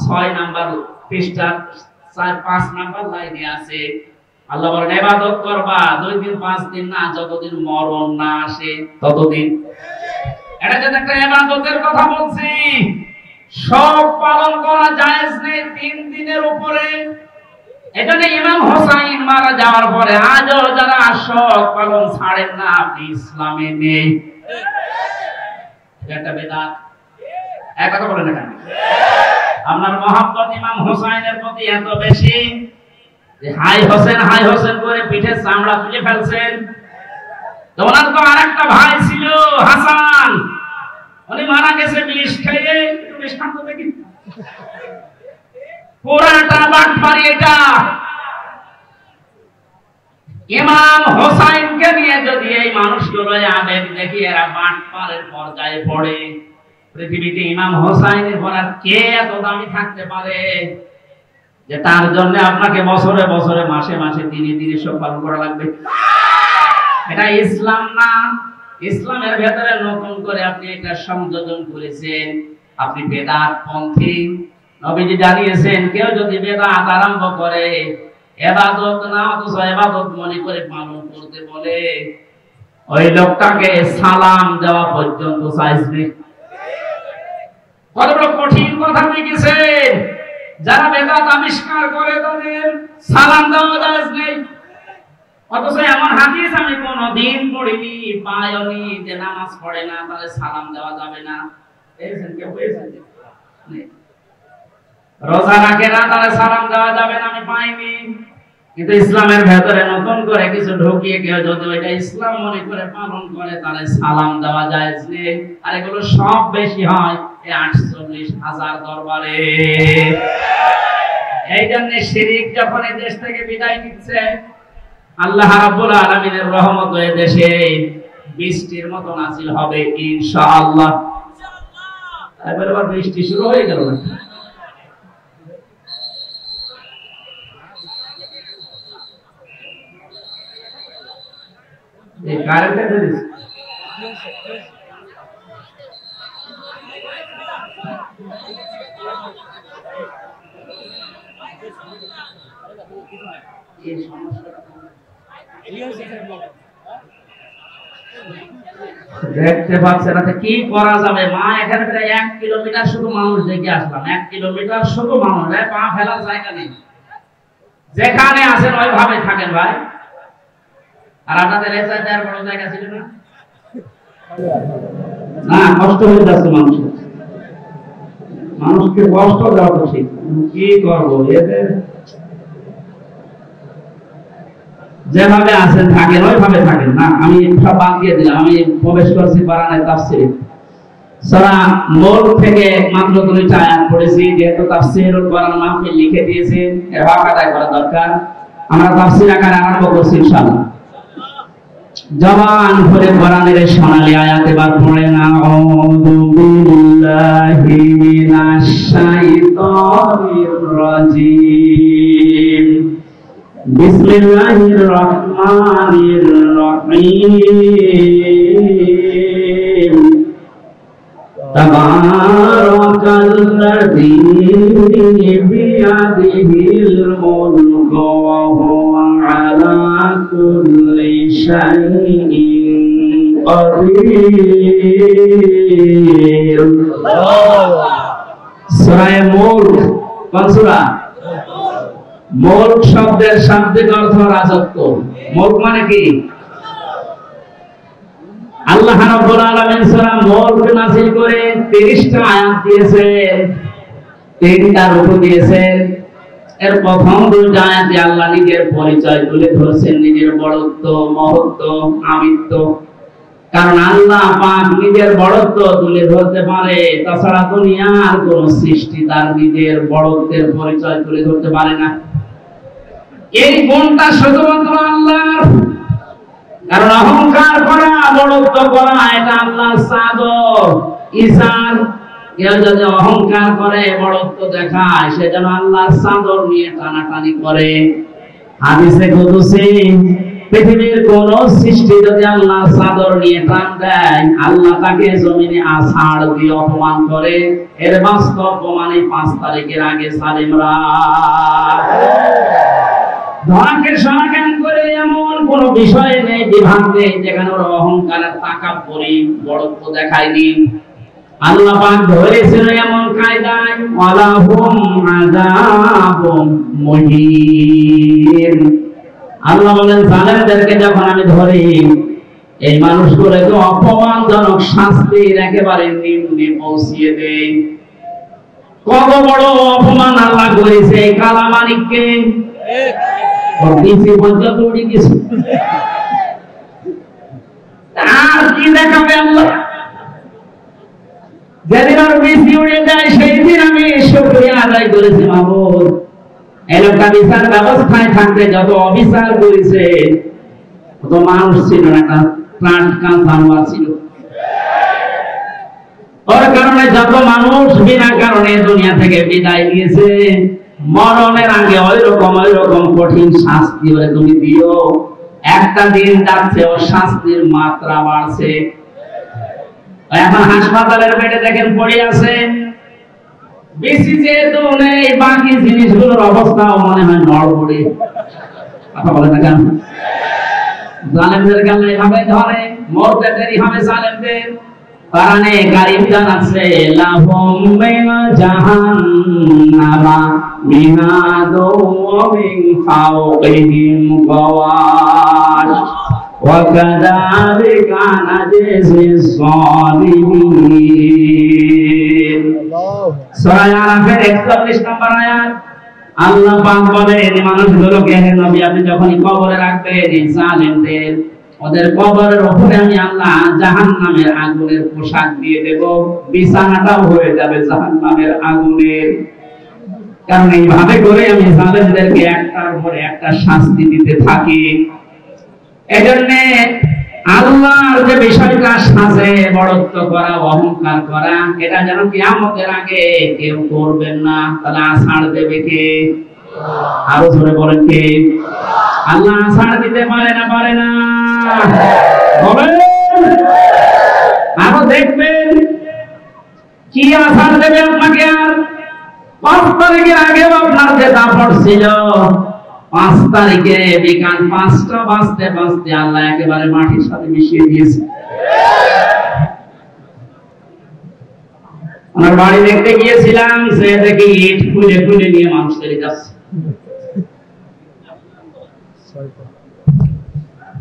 6 নম্বর পৃষ্ঠা, 4-5 নম্বর লাইনে আছে। আল্লাহ বলেন ইবাদত করবা 2 দিন 5 দিন না, যতদিন মরণ না আসে ততদিন। এটা যে একটা ইবাদতের কথা বলছি, সব পালন করা জায়েজ নেই 3 দিনের উপরে। এখানে ইমাম হোসাইন মারা যাওয়ার পরে আজও যারা সব পালন ছাড়েন না, আপনি ইসলামে নেই। এটা বেদাত। এক কথা বলেন না, আপনার মহব্বত ইমাম হোসাইনের প্রতি এত বেশি যে হাই হোসেন করে পিঠে চামড়া তুলে ফেলছেন। তো ওনার তো আরেকটা ভাই ছিল হাসান, উনি মারা গেছে বিষ খেয়ে। একটু বিষ খান দেখি, পুরাটা বাটপারি এটা। ইমাম হোসাইনকে নিয়ে যদি এই মানুষগুলো আবেগ দেখি এরা বাটপারের পর্যায়ে পড়ে, পৃথিবীতে ইমাম হোসাইনের পর আর কে এত দামি থাকতে পারে যে তার জন্য আপনাকে বছরে বছরে মাসে মাসে দিনে দিনে সব পালন করা লাগবে? এটা ইসলাম না। ইসলামের ভেতরে নতুন করে আপনি এটা সংযোজন করেছেন, আপনি বেদাত পন্থী। নবীজি জানিয়েছেন, কেউ যদি বেদাত আরম্ভ করে, ইবাদত না অথচ ইবাদত মনে করে পালন করতে বলে, ওই লোকটাকে সালাম দেওয়া পর্যন্ত জায়েজ নেই। কত বড় কঠিন কথা লিখেছেন। যারা বেদাত আবিষ্কার করে তাদের সালাম দেওয়া জায়েজ নেই। অথচ এমন হাদিস আমি কোনদিন পড়িনি, পাইনি যে নামাজ পড়ে না তাহলে সালাম দেওয়া যাবে না। পেয়েছেন কেউ? পেয়েছেন? রোজা রাখে না তাহলে সালাম দেওয়া যাবে না, আমি পাইনি। কিন্তু ইসলামের ভেতরে নতুন করে কিছু ঢুকিয়ে কেউ যদি ওইটা ইসলাম মনে করে পালন করে তাহলে সালাম দেওয়া জায়েজ নেই। আর এগুলো সব বেশি হয় এই 48,000 দরবারে। এই জন্য শিরক যখন এই দেশ থেকে বিদায় নিচ্ছে, আল্লাহ রাব্বুল আলামিনের রহমত এই দেশে বৃষ্টির মতো নাযিল হবে ইনশাআল্লাহ। এবার আবার বৃষ্টি শুরু হয়ে গেল না? এই কারেন্টটা দিস দেখতে পাচ্ছেন কি করা যাবে? মা এখানে প্রায় 1 কিলোমিটার শুধু মানুষ দেখে আসলাম। 1 কিলোমিটার শুধু মানুষ, পা ফেলার জায়গা নেই। যেখানে আছেন ওইভাবে থাকেন ভাই। আর আপনাদের এই জায়গায় বড় জায়গা ছিল না? না, কষ্ট হয়ে যাচ্ছে মানুষের। মানুষকে কষ্ট দেওয়া তো ঠিক, কি করবো? এদের যেভাবে আছেন থাকেন ওইভাবে থাকেন। না, আমি সব বাদ দিয়ে দিলাম। আমি প্রবেশ করছি কোরআনের তাফসীরে। সূরা মুলক থেকে মাত্র 2টা আয়াত পড়েছি। যেহেতু তাফসীরুল কোরআন মাহফিল লিখে দিয়েছেন, এর হক আদায় করা দরকার। আমরা তাফসীর আকারে আরম্ভ করছি ইনশাআল্লাহ। জবান ভরে কোরআনের সোনালী আয়াত এবার পড়েন। আউযু বিল্লাহি মিনাশ শাইতানির রাজীম। বিসমিল্লাহির রহমানির রহিম। তাবারাকাল্লাযী বিয়াদিহিল মুলকু ওয়া হুয়া আলা কুল্লি শাইইন কাদির। সূরা মুলক কোন সূরা? মুলক শব্দের শাব্দিক অর্থ রাজত্ব। মুলক মানে কি? আল্লাহ রাব্বুল আলামিন সূরা মুলক নাযিল করে 30টা আয়াত দিয়েছেন, 3টা রূপ দিয়েছেন। এর প্রথম 2টা আয়াতে আল্লাহ নিজের পরিচয় তুলে ধরেছেন, নিজের বড়ত্ব, মহত্ব, আমিত্ব। কারণ আল্লাহ পাক নিজের বড়ত্ব তুলে ধরতে পারে, তাছাড়া দুনিয়ার কোন সৃষ্টি তার নিজের বড়ত্বের পরিচয় তুলে ধরতে পারে না। এই গুণটা শুধুমাত্র আল্লাহর। কারণ অহংকার করা, বড়ত্ব করা এটা আল্লাহর চাদর, ইজার। কেউ যদি অহংকার করে, বড়ত্ব দেখায়, সে যেন আল্লাহর চাদর নিয়ে টানাটানি করে। হাদিসে কুদসি, পৃথিবীর কোন সৃষ্টি যদি আল্লাহর চাদর নিয়ে টান দেয়, আল্লাহ তাকে জমিনে আছাড় দিয়ে অপমান করে। এর বাস্তব প্রমাণে 5 তারিখের আগে সালিমরা ধরাকে সরাকেন করে এমন কোন বিষয় নেই, বিভাগ নেই যেখানে ওরা অহংকারের তাকাব্বুরি, বড়ত্ব দেখায়নি। আল্লাহ পাক ধরেছিল এমন কায়দায়, ওয়ালাহুম আযাবুম মুহিন। আল্লাহ বলেন, জালেমদেরকে যখন আমি ধরি, এই মানুষগুলোকে অপমানজনক শাস্তির একেবারে নিম্নে পৌঁছিয়ে দেই। কত বড় অপমান আল্লাহ করেছে কালামানিককে। আর কি দেখাবে আল্লাহ? যেদিন আর বেশি উড়ে যায়, সেই দিন আমি শুকরিয়া আদায় করেছি। মাহবুব, এই লোকটা বিচার ব্যবস্থায় থাকতে যত অবিচার করেছে, তত মানুষ ছিল না, একটা প্রাণ জানোয়ার ছিল। ওর কারণে যত মানুষ বিনা কারণে দুনিয়া থেকে বিদায় নিয়েছে, মরণের আগে ওই রকম কঠিন শাস্তি বলে তুমি দিও। একটা দিন যাচ্ছে, ওর শাস্তির মাত্রা বাড়ছে। এখন হাসপাতালের বেডে দেখেন পড়ে আছে। বেশি যেহেতু নেই, বাকি জিনিসগুলোর অবস্থাও মনে হয় নড়বড়ে। কথা বলে না কেন? জালেমদের গালে এভাবে ধরে, মরতে দেরি হবে জালেমদের। কোরআনে কারীম জানাচ্ছে, লাহুম মিন জাহান্নামা মিহাদু ওয়া মিন ফাওকিহিম গাওয়াশ ওয়া কাযালিকা নাজজিস সালিমিন। সূরা আরাফের 41 নম্বর আয়াত। আল্লাহ পাক বলেন, মানুষগুলোকে হে নবী আপনি যখনই কবরে রাখবেন জালেমদের, ওদের কবরের উপরে আমি আল্লাহ জাহান্নামের আগুনের পোশাক দিয়ে দেব, বিছানাটাও হয়ে যাবে জাহান্নামের আগুনের। কারণ এইভাবে করে আমি জালেমদেরকে একটার পরে একটা শাস্তি দিতে থাকি। এজন্য আল্লাহর যে বিষয়টা সাজে, বড়ত্ব করা, অহংকার করা, এটা যেন কিয়ামতের আগে কেউ করবেন না। তাহলে আছাড় দেবে কে? আরো জোরে বলেন কে? আল্লাহ আছাড় দিতে পারে না? পারে না? বলেন। দেখবেন কি আসার দেবে আপনাকে। আর 5 তারিখের আগেও আপনার যে দাপট ছিল, 5 তারিখে বিকাল 5টা বাজতে বাজতে আল্লাহ একেবারে মাটির সাথে মিশিয়ে দিয়েছে। আমার বাড়ি দেখতে গিয়েছিলাম, সে দেখি ইট খুলে খুলে নিয়ে মানুষ চলে যাচ্ছে।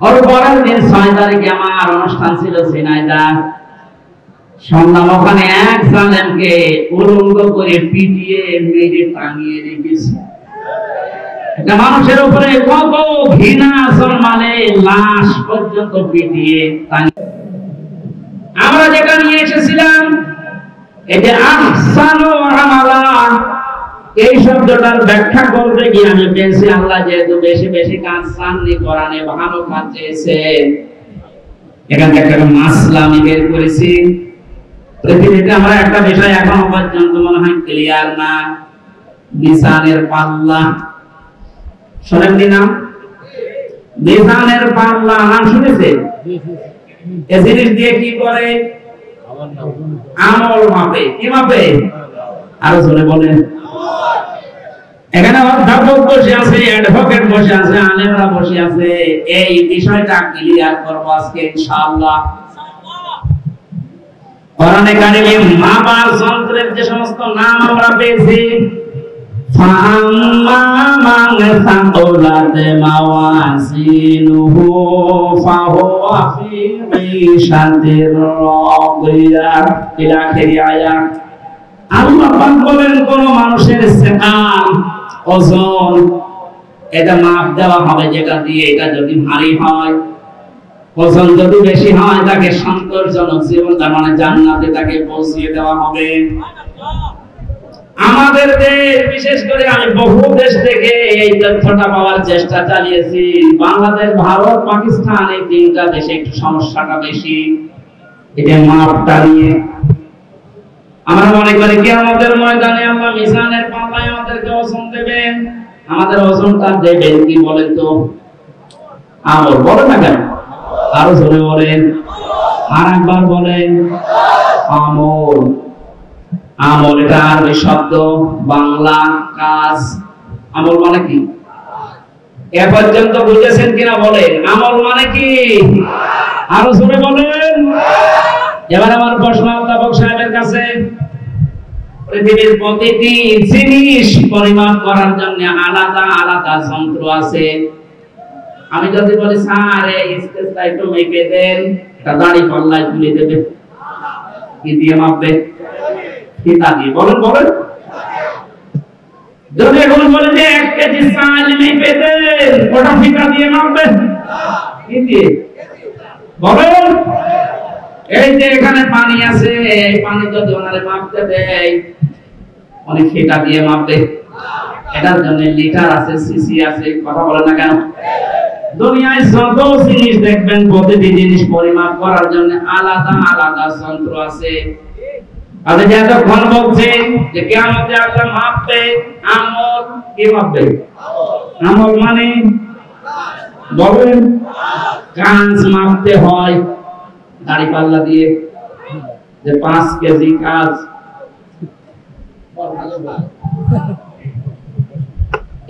ওর পরের দিন 6 তারিখে আমার অনুষ্ঠান ছিল ঝিনাইদহ। শুনলাম ওখানে এক জালেমকে উলঙ্গ করে পিটিয়ে মেরে টাঙিয়ে রেখেছে। একটা মানুষের উপরে কত ঘৃণা জন্মালে, লাশ পর্যন্ত পিটিয়ে টাঙিয়ে। আমরা যেটা নিয়ে এসেছিলাম, এই যে আহসানু আমালা, এই শব্দটার ব্যাখ্যা করতে গিয়ে আমি পেয়েছি আল্লাহ যেহেতু বেশি বেশি কাজ চাননি, কোরআনে ভালো কাজ চেয়েছেন, এখান থেকে একটা মাসলা আমি বের করেছি। পৃথিবীতে আমরা একটা বিষয় এখনো পর্যন্ত মনে হয় ক্লিয়ার না, মিজানের পাল্লা। শোনেননি নাম? মিজানের পাল্লা নাম শুনেছেন? এই জিনিস দিয়ে কি করে? আমল মাপে। কি মাপে? আরো জোরে বলেন। এখানে অধ্যাপক বসে আছে, অ্যাডভোকেট বসে আছে, আলেমরা বসে আছে। এই বিষয়টা ক্লিয়ার করব আজকে ইনশাআল্লাহ। কোরআনে কারিমে মাপার যন্ত্রের যে সমস্ত নাম আমরা পেয়েছি, ফাম্মা মান সাকুলাত মাওয়াজিনুহু ফাহুয়া ফি ঈশাতির রাদিয়া ইলা আখিরি আয়াত। আল্লাহ পাক বলেন, কোন মানুষের ইসতিকাম, ওজন, এটা মাপ দেওয়া হবে যেটা দিয়ে, এটা যদি ভারী হয়, ওজন যদি বেশি হয়, তাকে সন্তোষজনক জীবন, তার মানে জান্নাতে তাকে পৌঁছিয়ে দেওয়া হবে। আমাদের দেশ, বিশেষ করে আমি বহু দেশ থেকে এই তথ্যটা পাওয়ার চেষ্টা চালিয়েছি। বাংলাদেশ, ভারত, পাকিস্তান, এই 3টা দেশে একটু সমস্যাটা বেশি, এটা মাপটা নিয়ে। আমরা মনে করি কি আমাদের ময়দানে আল্লাহ মিজানের পাল্লায় আমাদেরকে ওজন দেবেন। আমাদের ওজনটা দেবেন কি বলেন তো? আমল। বলেন না কেন? আরো জোরে বলেন, আর একবার বলেন, আমল। আমল এটা আরবি শব্দ, বাংলা কাজ। আমল মানে কি? এ পর্যন্ত বুঝেছেন কিনা বলেন? আমল মানে কি? আরো জোরে বলেন। এবার আমার প্রশ্ন অধ্যাপক সাহেবের কাছে, পৃথিবীর প্রতিটি জিনিস পরিমাপ করার জন্য আলাদা আলাদা যন্ত্র আছে। আমি যদি বলি স্যার এই স্কেচটা একটু মেপে দেন, এটা দাড়ি পাল্লায় তুলে দেবে, কি দিয়ে মাপবে? ফিতা দিয়ে। বলেন বলেন। যদি এখন বলে যে 1 কেজি চাল মেপে দেন, ওটা ফিতা দিয়ে মাপবে, কি দিয়ে? বলেন। এই যে এখানে পানি আছে, এই পানি যদি ওনারে মাপতে দেয়, অনেক ফিতা দিয়ে মাপবে। এটার জন্য লিটার আছে, সিসি আছে। কথা বলেন না কেন? দুনিয়ায় যত জিনিস দেখবেন, প্রতিটি জিনিস পরিমাপ করার জন্য আলাদা আলাদা যন্ত্র আছে। আপনি যে এতক্ষণ বলছেন যে কিয়ামতে আল্লাহ মাপবে, আমল কি মাপবে? আমল মানে বলেন, কাজ মাপতে হয় দাড়ি পাল্লা দিয়ে, যে 5 কেজি কাজ।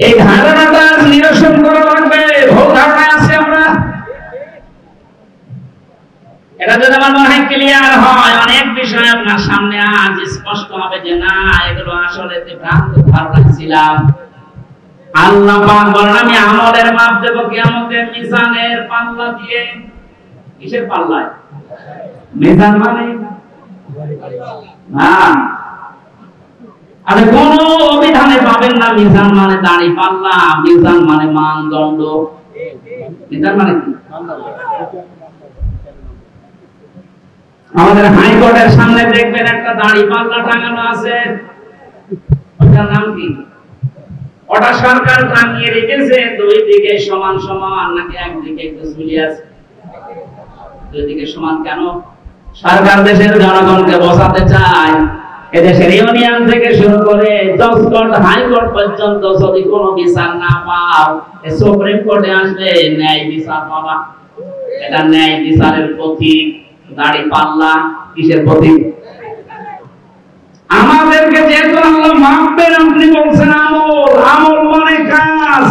এই ধারণাটা নিরসন করা লাগবে। ভুল ধারণা আছে আমরা। এটা যদি আমার মনে হয় ক্লিয়ার হয়, অনেক বিষয় আপনার সামনে আজ স্পষ্ট হবে যে না, এগুলো আসলে ভ্রান্ত ধারণা ছিলাম। আল্লাহ পাক বলেন, আমি আমলের মাপ দেব কিয়ামতের মিজানের পাল্লা দিয়ে। কিসের পাল্লায়? মিজান মানে না, আরে কোন অভিধানে পাবেন না মিজান মানে দাড়ি পাল্লা। মিজান মানে মানদণ্ড। মিজান মানে কি? আমাদের হাইকোর্টের সামনে দেখবেন একটা দাড়ি পাল্লা টাঙানো আছে, ওটার নাম কি? ওটা সরকার টাঙিয়ে রেখেছে, 2 দিকে সমান সমান, নাকি একদিকে একটু ঝুলিয়ে আছে? 2 দিকে সমান কেন? সরকার দেশের জনগণকে বোঝাতে চায়, এদেশের ইউনিয়ন থেকে শুরু করে জজ কোর্ট, হাইকোর্ট পর্যন্ত যদি কোনো বিচার না পাও, সুপ্রিম কোর্টে আসলে ন্যায় বিচার পাবা। এটা ন্যায় বিচারের প্রতীক। দাড়ি পাল্লা কিসের প্রতীক? আমাদেরকে যেহেতু আল্লাহ মাপবেন, আপনি বলছেন আমল, আমল মানে কাজ।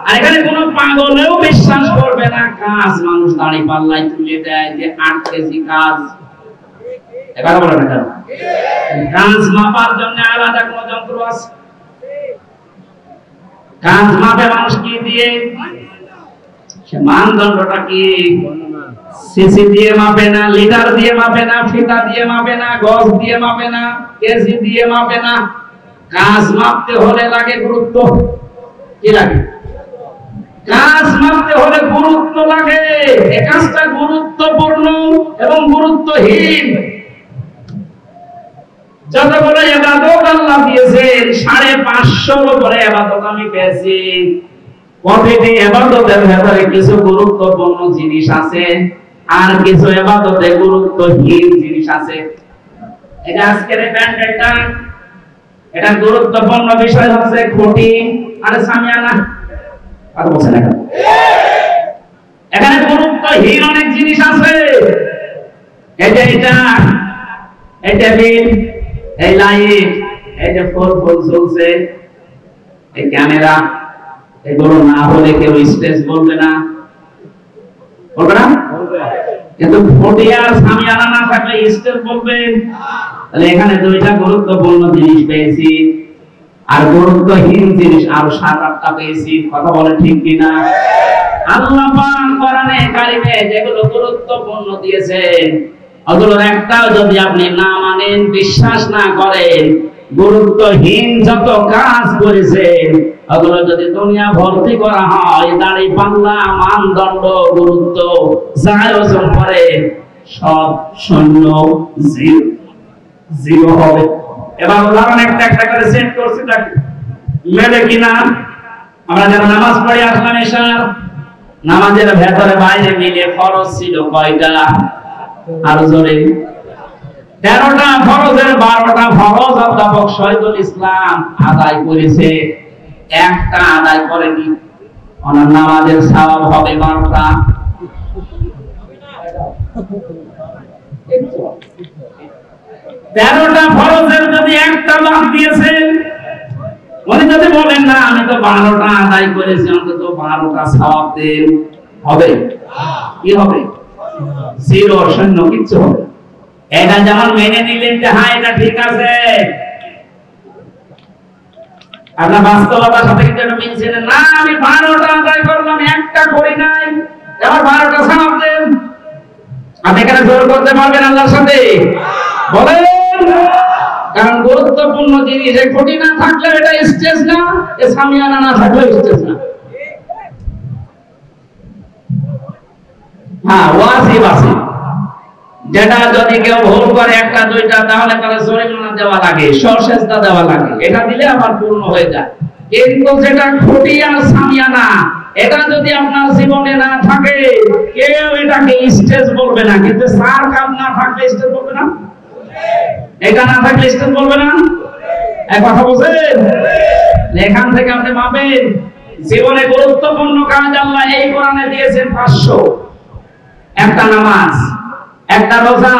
আর এখানে কোনো পাগলেও বিশ্বাস করবে না কাজ মানুষ দাড়ি পাল্লায় তুলে দেয় যে 8 কেজি কাজ। এবার বলেন না, কাজ মাপার জন্য আলাদা কোনো যন্ত্র আছে? কাজ মাপে মানুষ কি দিয়ে? সে মানদণ্ডটা কি? সিসি দিয়ে মাপে না, লিটার দিয়ে মাপে না, ফিতা দিয়ে মাপে না, গজ দিয়ে মাপে না, কেজি দিয়ে মাপে না। কাজ মাপতে হলে লাগে গুরুত্ব। কি লাগে? কাজ মাপতে হলে গুরুত্ব লাগে। এই কাজটা গুরুত্বপূর্ণ এবং গুরুত্বহীন। যতগুলো ইবাদত আল্লাহ দিয়েছেন, 550 উপরে ইবাদত আমি পেয়েছি। প্রতিটি ইবাদতের ভেতরে কিছু গুরুত্বপূর্ণ জিনিস আছে, আর কিছু ইবাদতে গুরুত্বহীন জিনিস আছে। এটা আজকের ব্যান্ডেলটা, এটা গুরুত্বপূর্ণ বিষয় হচ্ছে খুঁটি আর সামিয়ানা। আর বলছেন না, এখানে গুরুত্বহীন অনেক জিনিস আছে। এই যে এই টেবিল, এই লাইট, এই যে ফোন চলছে, এই ক্যামেরা, এগুলো না হলে কেউ স্টেজ বলবে না, বলবে না? কিন্তু খুঁটি আর সামিয়ানা না থাকলে স্টেজ বলবেন। তাহলে এখানে দুইটা গুরুত্বপূর্ণ জিনিস পেয়েছি, আর গুরুত্বহীন জিনিস আরো 7-8টা পেয়েছি। কথা বলে ঠিক কিনা? আল্লাহ পাক কোরআনে কারিমে যেগুলো গুরুত্বপূর্ণ দিয়েছেন, ওগুলোর একটাও যদি আপনি না মানেন, বিশ্বাস না করেন, গুরুত্বহীন যত কাজ করেছেন ওগুলো যদি দুনিয়া ভর্তি করা হয়, দাড়ি পাল্লা, মানদণ্ড, গুরুত্ব যাই ওজন করে, সব শূন্য, জিরো হবে। এবার উদাহরণ একটা করে সেট করছি, মেলে কিনা? আমরা যারা নামাজ পড়ে আসলাম, এশার নামাজের ভেতরে বাইরে মিলে ফরজ ছিল কয়টা? আরো জোরে 13টা ফরজের 12টা ফরজ অধ্যাপক শহীদুল ইসলাম আদায় করেছে, একটা আদায় করেনি। ওনার নামাজের সওয়াব হবে 12টা। 13টা ফরজের যদি একটা বাদ দিয়েছেন, উনি যদি বলেন না আমি তো 12টা আদায় করেছি, অন্তত 12টা সওয়াব দেন, হবে? কি হবে? জিরো, শূন্য, কিচ্ছু হবে। এটা যেমন মেনে নিলেন যে হ্যাঁ এটা ঠিক আছে, আপনার বাস্তবতার সাথে কিন্তু এটা মিলছে না। আমি 12টা আদায় করলাম, একটা করি নাই, এবার 12টা সওয়াব দেন। আপনি এখানে জোর করতে পারবেন আল্লাহর সাথে? বলেন। কারণ গুরুত্বপূর্ণ জিনিস, এই খুঁটি না থাকলে এটা স্টেজ না, এ সামিয়ানা না থাকলে স্টেজ না। হ্যাঁ, ওয়াজিব আছে, যেটা যদি কেউ ভুল করে 1টা 2টা, তাহলে তাহলে জরিমানা দেওয়া লাগে, সরসেজদা দেওয়া লাগে, এটা দিলে আবার পূর্ণ হয়ে যায়। কিন্তু যেটা খুঁটি আর সামিয়ানা, এটা যদি আপনার জীবনে না থাকে, কেউ এটাকে স্টেজ বলবে না। কিন্তু সার কাম না থাকলে স্টেজ বলবে না, এটা না থাকলে স্টেজ বলবে না। এক কথা বুঝেন? এখান থেকে আপনি ভাবেন, জীবনে গুরুত্বপূর্ণ কাজ আল্লাহ এই কোরআনে দিয়েছেন 500। একটা নামাজ, একটা রোজা,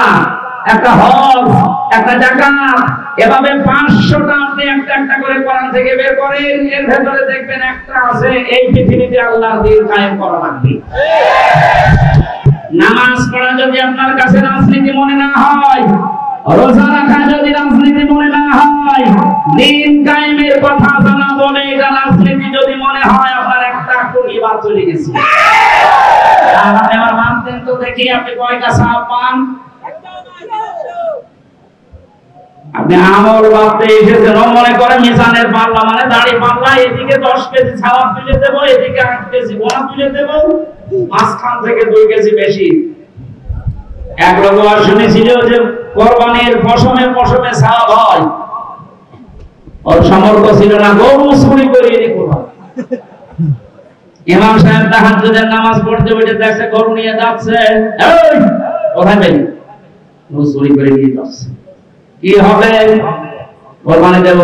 একটা হজ, একটা যাকাত, এভাবে 500টা আপনি একটা একটা করে কোরআন থেকে বের করেন, এর ভেতরে দেখবেন একটা আছে এই পৃথিবীতে আল্লাহর দ্বীন কায়েম করা লাগবে। নামাজ পড়া যদি আপনার কাছে রাজনীতি মনে না হয়, রোজা রাখা যদি রাজনীতি মনে না হয়, দ্বীন কায়েমের কথা জানা বলে এটা রাজনীতি যদি মনে হয়, আপনার একটা কোটি বাদ চলে গেছে। আপনি আমার মানতেন তো দেখি আপনি কয়টা সওয়াব পান? আপনি আমল বাদতে এসেছেন, মনে করে মিজানের পাল্লা মানে দাড়ি পাল্লা, এদিকে 10 কেজি সওয়াব তুলে দেব, এদিকে 8 কেজি গোনা তুলে দেব, মাঝখান থেকে 2 কেজি বেশি। এক লোক শুনেছিল যে কোরবানির পশমে সওয়াব হয়, ওর সামর্থ্য ছিল না, গরু চুরি করে এনে কোরবানি। ইমাম সাহেব তাহাজ্জুদের নামাজ পড়তে বসে দেখছে গরু নিয়ে যাচ্ছে, এই কোথায় পেলি? গরু চুরি করে নিয়ে যাচ্ছে। কি হবে? কোরবানি দেব।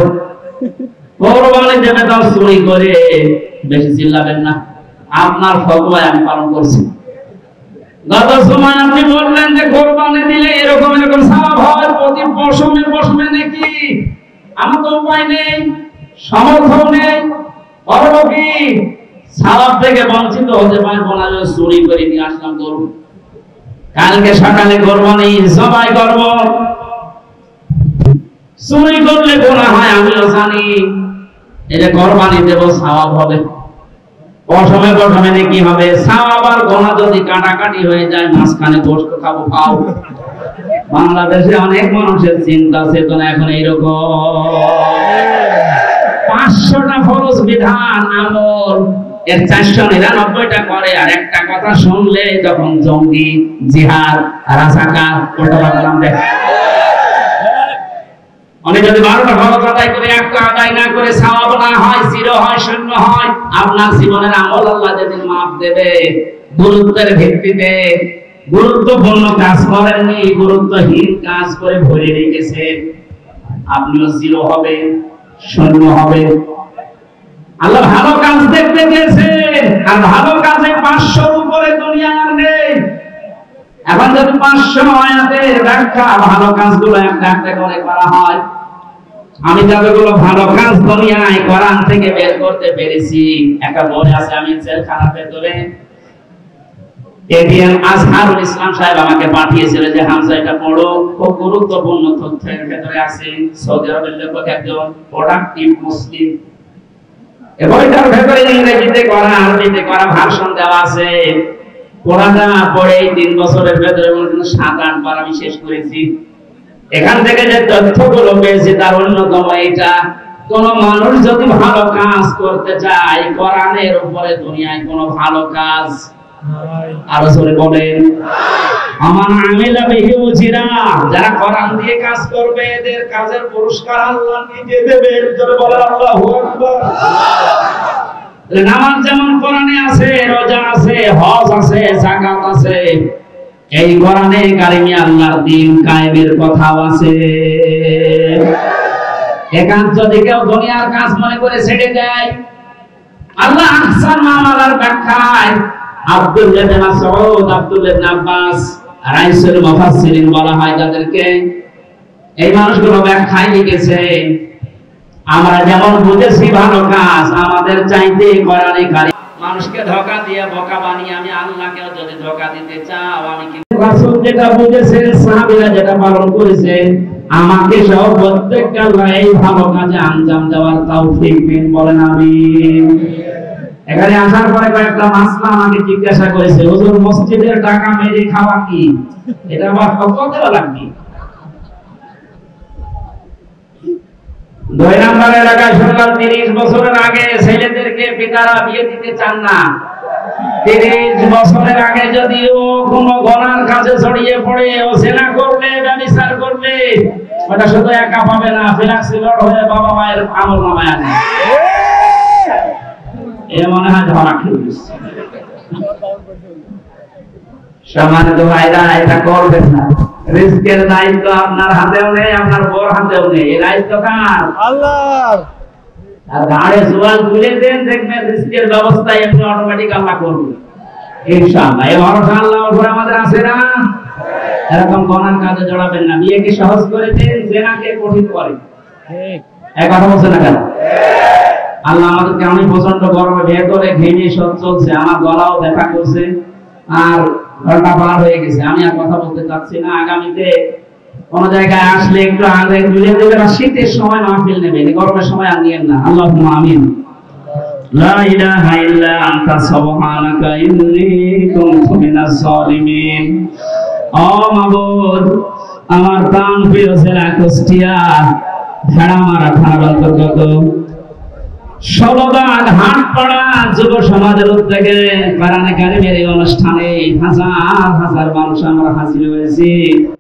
কোরবানি দেবে তাও চুরি করে। বেশি চিল্লাবেন না, আপনার ফতোয়া আমি পালন করছি। গত সময় আপনি বললেন যে কোরবানি দিলে এরকম এরকম সওয়াব হয় প্রতি পশমে নাকি? আমার তো উপায় নেই, সামর্থ্য নেই, করব কি? সওয়াব থেকে বঞ্চিত হতে পারবো না, চুরি করে নিয়ে আসলাম গরু, কালকে সকালে কোরবানি সবাই করব। চুরি করলে গুনাহ হয় আমিও জানি, এটা কোরবানি দেব সওয়াব হবে, পশমে নাকি হবে সওয়াব। আর গুনাহ যদি কাটাকাটি হয়ে যায় মাঝখানে গোশত খাবো পাও। বাংলাদেশে অনেক মানুষের চিন্তা চেতনা এখন এইরকম, 500টা ফরজ বিধান আমল এর 499টা করে, আর একটা কথা শুনলে যখন জঙ্গি, জিহাদ, রাজাকার ওটা বললাম দেখ। অনেক যদি 12টা ফরজ আদায় করে একটা আদায় না করে সওয়াব না হয়, জিরো হয়, শূন্য হয়, আপনার জীবনের আমল আল্লাহ যেদিন মাপ দেবে গুরুত্বের ভিত্তিতে। গুরুত্বপূর্ণ কাজ করেননি, গুরুত্বহীন কাজ করে ভরে রেখেছে, আপনিও জিরো হবে, শূন্য হবে। আল্লাহ ভালো কাজ দেখতে গেছে, আর ভালো কাজে 500-র উপরে দুনিয়ায় আর নেই। এখন যদি 500 আয়াতের ব্যাখ্যা ভালো কাজগুলো একটা একটা করে করা হয়, আমি যতগুলো ভালো কাজ দুনিয়ায় কোরআন থেকে বের করতে পেরেছি, একটা বই আছে, আমি জেলখানার ভেতরে এটিএম আজহারুল ইসলাম সাহেব আমাকে পাঠিয়েছিল যে হামজা এটা পড়ো, খুব গুরুত্বপূর্ণ তথ্যের ভেতরে আছে। সৌদি আরবের লেখক একজন, প্রোডাক্টিভ মুসলিম। এই বইটার ভেতরে ইংরেজিতে করা, আরবিতে করা ভার্সন দেওয়া আছে। পড়াটা পড়ে 3 বছরের ভেতরে 7-8 বার আমি শেষ করেছি। এখান থেকে যে তথ্যগুলো পেয়েছি তার অন্যতম এটা, কোন মানুষ যদি ভালো কাজ করতে চায়, কোরআনের উপরে দুনিয়ায় কোনো ভালো কাজ আরো জোরে বলেন আমার আমিলা বিহি উজিরা, যারা কোরআন দিয়ে কাজ করবে এদের কাজের পুরস্কার আল্লাহ নিজে দেবে। জোরে বলেন আল্লাহু আকবার। নামাজ যেমন কোরআনে আছে, রোজা আছে, হজ আছে, যাকাত আছে, এই কোরআনে কারিমে আল্লাহর দ্বীন কায়েমের কথাও আছে। একান্ত যদি কেউ দুনিয়ার কাজ মনে করে ছেড়ে দেয়, আল্লাহ আহসান মামলার ব্যাখ্যায় আব্দুল্লাহ ইবনে মাসউদ, আব্দুল্লাহ ইবনে আব্বাস, রাইসুল মুফাসসিরিন বলা হয় যাদেরকে, এই মানুষগুলো ব্যাখ্যায় লিখেছে, আমরা যেমন বুঝেছি ভালো কাজ, আমাদের চাইতে কোরআনে কারিম মানুষকে ধোঁকা দিয়ে বোকা বানিয়ে আমি আল্লাহকেও যদি ধোঁকা দিতে চাও, আমি কি রাসূল যেটা বুঝেছেন, সাহাবীরা যেটা পালন করেছেন, আমাকে সহ প্রত্যেককে আল্লাহ এই ভালো কাজে আঞ্জাম দেওয়ার তৌফিক দিন, বলেন আমিন। এখানে আসার পরে কয়েকটা মাসলা আমাকে জিজ্ঞাসা করেছে, হুজুর মসজিদের টাকা মেরে খাওয়া কি, এটা আবার কত দেওয়া লাগবে? 2 নম্বর এলাকায় শুনলাম 30 বছরের আগে ছেলেদেরকে পিতারা বিয়ে দিতে চান না। 30 বছরের আগে যদি ও কোনো গুনার কাজে জড়িয়ে পড়ে, ও জেনা করলে, ব্যভিচার করলে, ওটা শুধু একা পাবে না, ফিলাক্সিলর হয়ে বাবা মায়ের আমল নামায় আনে। এ মনে হয় ধরা খেয়ে গেছে। সম্মানিত ভাইরা, এটা করবেন না। রিস্কের দায়িত্ব আপনার হাতেও নেই, আপনার বউর হাতেও নেই, এই দায়িত্ব কার? আল্লাহর। আর গাড়ে জোয়ান তুলে দেন, দেখবেন রিস্কের ব্যবস্থা এমনি অটোমেটিক আল্লাহ করবে ইনশাআল্লাহ। এই ভরসা আল্লাহর উপর আমাদের আছে না? এরকম গুনার কাজে জড়াবেন না। বিয়েকে সহজ করে দেন, জেনাকে কঠিন করে। ঠিক এক কথা বলছেন না কেন? আল্লাহ আমাদেরকে, আমি প্রচন্ড গরমে ভেতরে ঘেমে সব চলছে, আমার গলাও ব্যথা করছে, আর ঘন্টা পার হয়ে গেছে, আমি আর কথা বলতে চাচ্ছি না। আগামীতে কোন জায়গায় আসলে একটু আগে তুলে দেবেন, আর শীতের সময় মাহফিল নেবেন, গরমের সময় আর নিয়েন না। আল্লাহুম্মা আমিন। লা ইলাহা ইল্লা আনতা সুবহানাকা ইন্নী কুনতু মিনাজ জালিমিন। ও মাবুদ, আমার প্রাণ প্রিয় জেলা কুষ্টিয়া ভেড়ামারা থানার অন্তর্গত ষোলবাগ হাটপাড়া যুব সমাজের উদ্যোগে কোরআনে কারিমের এই অনুষ্ঠানে হাজার হাজার মানুষ আমরা হাজির হয়েছি।